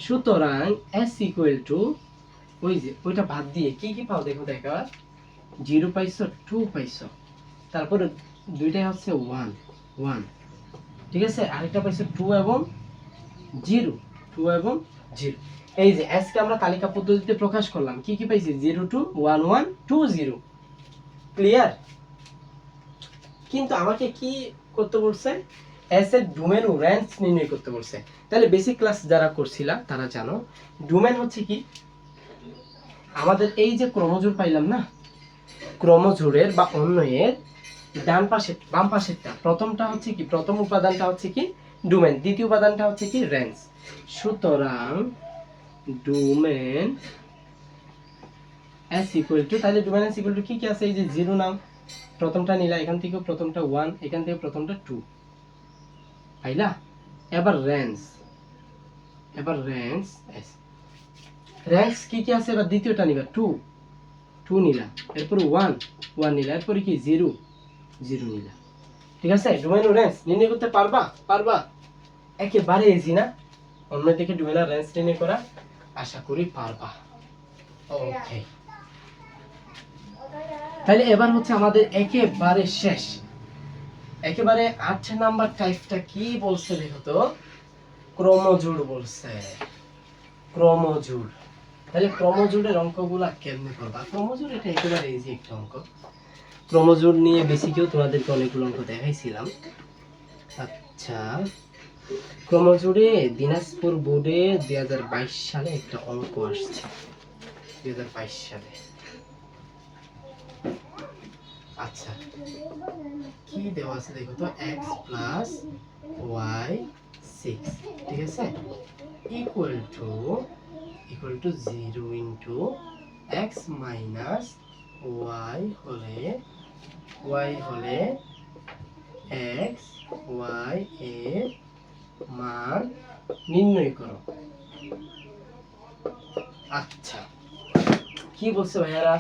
সুতরাং s ইকুয়াল টু, ওই যে ওইটা বাদ দিয়ে কি কি পাও দেখো, দেখো 0 পাইছো, 2 পাইছো, তারপরে দুইটাই হচ্ছে 1 1, ঠিক আছে? আরেকটা পাইছো 2 এবং 0, 2 এবং 0। এই যে s কে আমরা তালিকা পদ্ধতিতে প্রকাশ করলাম, কি কি পাইছি? 0 2 1 1 2 0। ক্লিয়ার? কিন্তু আমাকে কি করতে বলছে? s এর ডোমেন ও রেঞ্জ নির্ণয় করতে বলছে। তাহলে বেসিক ক্লাস যারা করছিলা তারা জানো ডোমেন হচ্ছে কি? আমাদের এই যে ক্রোমোজোর পাইলাম না, ক্রোমোজোরের বা অন্যের ডান পাশে বাম পাশেরটা, প্রথমটা হচ্ছে কি? প্রথম উপাদানটা হচ্ছে কি? ডোমেন। দ্বিতীয় উপাদানটা হচ্ছে কি? রেঞ্জ। সুতরাং ডোমেন s ইকুয়াল টু, তাহলে ডোমেন s ইকুয়াল টু কি কি আছে? এই যে 0 নাম, প্রথমটা নিলা, এখান থেকে প্রথমটা 1, এখান থেকে প্রথমটা 2 পাইলা। এবার রেঞ্জ s, রেঞ্জ কি কি আছে? এবার দ্বিতীয়টা নিবা, 2 নিলা, এরপর 1 নিলা, এরপর কি? 0 নিলা, ঠিক আছে? ডোমেন ও রেঞ্জ নির্ণয় করতে পারবা? একেবারে ইজি না? অন্যদিকে ডোমেন আর রেঞ্জ নির্ণয় করা আশা করি পারবা। ওকে, তাহলে এবার হচ্ছে আমাদের একেবারে শেষ, একেবারে 8 নাম্বার টাইপটা কি বলছে দেখো তো? ক্রোমোজোর বলছে, ক্রোমোজোর। তাহলে ক্রোমোজোরের অঙ্কগুলা কেমনে করবা? ক্রোমোজোর এটা একেবারে ইজি একটা অঙ্ক। ক্রোমোজোর নিয়ে বেসিকেও তোমাদেরকে অনেকগুলো অঙ্ক দেখাইছিলাম। আচ্ছা, ক্রোমোজোরে দিনাজপুর বোর্ডে 2022 সালে একটা অঙ্ক আসছে, 2022 সালে। আচ্ছা কি দেওয়া আছে দেখো তো? x প্লাস y 6, ঠিক আছে, equal to 0 into x minus y হলে এক্স ওয়াই এর মান নির্ণয় করো। আচ্ছা, কি বলছে ভাইয়ারা?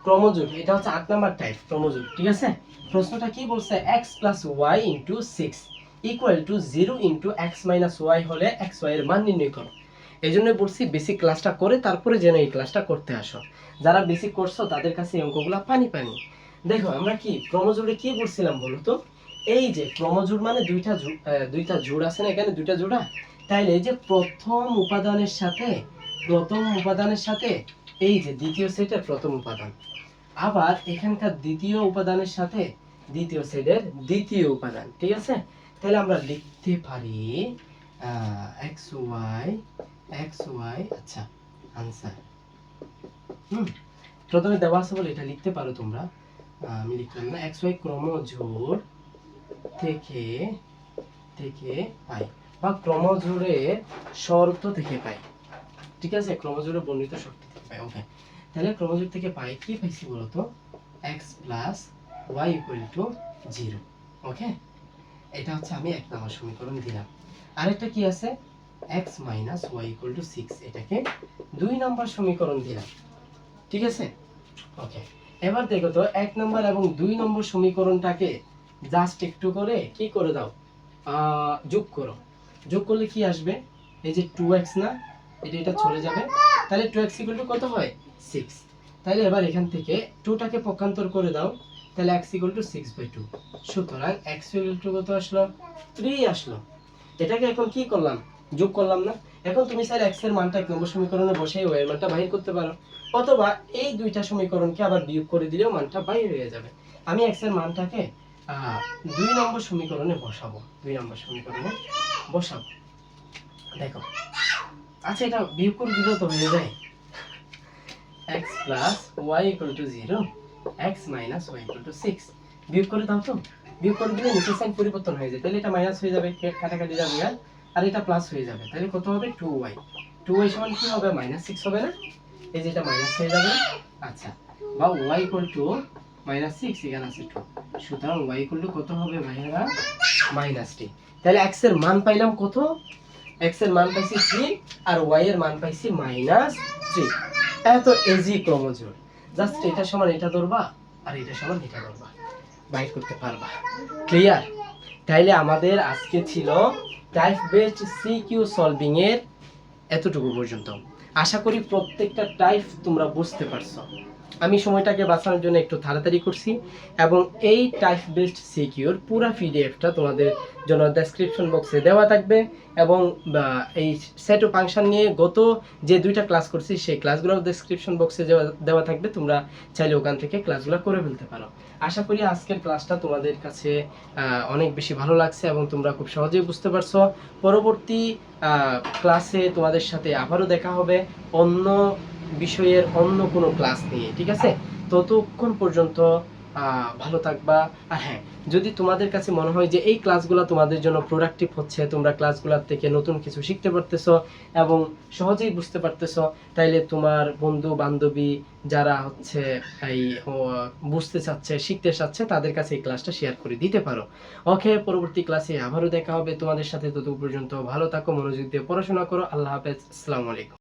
ক্রমজোড়, এটা হচ্ছে 8 নাম্বার টাইপ ক্রমজোড়, ঠিক আছে। প্রশ্নটা কি বলছে? x plus y into 6 equal to 0 into x minus y হলে এক্স ওয়াই এর মান নির্ণয় করো। এই জন্য বলছি বেসিক ক্লাসটা করে তারপরে যেন এই ক্লাসটা করতে আসো। যারা বেসিক করছো তাদের কাছে এই অঙ্কগুলো পানি পানি। দেখো আমরা কি ক্রমজোড়ে কি বলছিলাম বলো তো? এই যে ক্রমজোড় মানে দুইটা জোড় আছে না, এখানে দুইটা জোড়া। তাইলে এই যে প্রথম উপাদানের সাথে এই যে দ্বিতীয় সেটের প্রথম উপাদান, আবার এখানকার দ্বিতীয় উপাদানের সাথে দ্বিতীয় সেটের দ্বিতীয় উপাদান, ঠিক আছে। তাহলে আমরা লিখতে পারি এক্স ওয়াই। আচ্ছা, আনসার প্রথমে দেওয়া আছে বলে এটা লিখতে পারো তোমরা, আমি লিখলাম না। এক্স ওয়াই ক্রমজোড় থেকে পাই, বা ক্রমজোড়ের শর্ত থেকে পাই, ঠিক আছে। ক্রমজোড়ের বর্ণিত শর্ত থেকে পাই। ওকে, তাহলে ক্রমজোড় থেকে পাই কি পাইছি বলতো? x plus y equal to 0। Okay, এটা হচ্ছে আমি 1 নম্বর সমীকরণ দিলাম। আরেকটা কি আছে? x minus y equal to 6, এটাকে 2 নম্বর সমীকরণ দিলাম, ঠিক আছে। ওকে, এবার দেখো তো 1 নম্বর এবং 2 নম্বর সমীকরণটাকে জাস্ট একটু করে কি করে দাও, যোগ করো। যোগ করলে কি আসবে? এই যে 2x না, এটা চলে যাবে, তাহলে 2x ইকুয়াল টু কত হয়? 6। তাহলে এবার এখান থেকে 2টাকে পক্ষান্তর করে দাও, তাহলে x ইকুয়াল টু 6/2। সুতরাং x ইকুয়াল টু কত আসলো? 3 আসলো। এটাকে এখন কি করলাম? যোগ করলাম না। এখন তুমি স্যার x এর মানটা 1 নম্বর সমীকরণে বসিয়ে y এর মানটা বাইর করতে পারো, অথবা এই দুইটা সমীকরণকে আবার বিয়োগ করে দিলেও মানটা বাইর হয়ে যাবে। আমি x এর মানটাকে 2 নম্বর সমীকরণে বসাবো, 2 নম্বর সমীকরণে বসাবো। দেখো, আচ্ছা এটা বিয়োগ করে দিলেও তো হয়ে যায়। x plus y equal to 0, x minus y equal to 6। বিয়োগ করে দাও তো, বিয়োগ করে দিলে নিচের সাইন পরিবর্তন হয়ে যায়, তাহলে এটা মাইনাস হয়ে যাবে, কাটাকাটি যাবে, আর এটা প্লাস হয়ে যাবে। তাহলে কত হবে? 2y। 2y সমান কি হবে? -6 হবে না? এই যে এটা মাইনাস হয়ে যাবে। আচ্ছা, বা y ইকুয়াল টু -6, এখানে আছে 2, সুতরাং y ইকুয়াল টু কত হবে ভাইরা? -3। তাহলে x এর মান পাইলাম কত? x এর মান পাইছি 3 আর y এর মান পাইছি -3। এত ইজি ক্রমজোড়, জাস্ট এটা সমান এটা ধরবা আর এটা সমান এটা ধরবা, বাইর করতে পারবা। ক্লিয়ার? তাইলে আমাদের আজকে ছিল টাইপ বেসড সিকিউ সলভিং এর এতটুকু পর্যন্ত। আশা করি প্রত্যেকটা টাইপ তোমরা বুঝতে পারছো। আমি সময়টাকে বাঁচানোর জন্য একটু তাড়াতাড়ি করছি, এবং এই টাইপ বেসড সিকিউর পুরো পিডিএফটা তোমাদের জন্য ডেসক্রিপশন বক্সে দেওয়া থাকবে, এবং এই সেট ও ফাংশন নিয়ে গত যে 2টা ক্লাস করছি সেই ক্লাসগুলো ডেসক্রিপশন বক্সে দেওয়া থাকবে, তোমরা চাইলে ওখান থেকে ক্লাসগুলো করে ফেলতে পারো। আশা করি আজকের ক্লাসটা তোমাদের কাছে অনেক বেশি ভালো লাগছে এবং তোমরা খুব সহজেই বুঝতে পারছো। পরবর্তী ক্লাসে তোমাদের সাথে আবারও দেখা হবে অন্য বিষয়ের অন্য কোনো ক্লাস নিয়ে, ঠিক আছে। ততক্ষণ পর্যন্ত ভালো থাকবা। আর হ্যাঁ, যদি তোমাদের কাছে মনে হয় যে এই ক্লাসগুলো তোমাদের জন্য প্রোডাক্টিভ হচ্ছে, তোমরা ক্লাসগুলোর থেকে নতুন কিছু শিখতে পারতেছো এবং সহজেই বুঝতে পারতেছো, তাইলে তোমার বন্ধু বান্ধবী যারা হচ্ছে এই বুঝতে চাচ্ছে, শিখতে চাচ্ছে, তাদের কাছে এই ক্লাসটা শেয়ার করে দিতে পারো। ওকে, পরবর্তী ক্লাসে আবারও দেখা হবে তোমাদের সাথে। ততক্ষণ পর্যন্ত ভালো থাকো, মনোযোগ দিয়ে পড়াশোনা করো। আল্লাহ হাফেজ, আসসালামু আলাইকুম।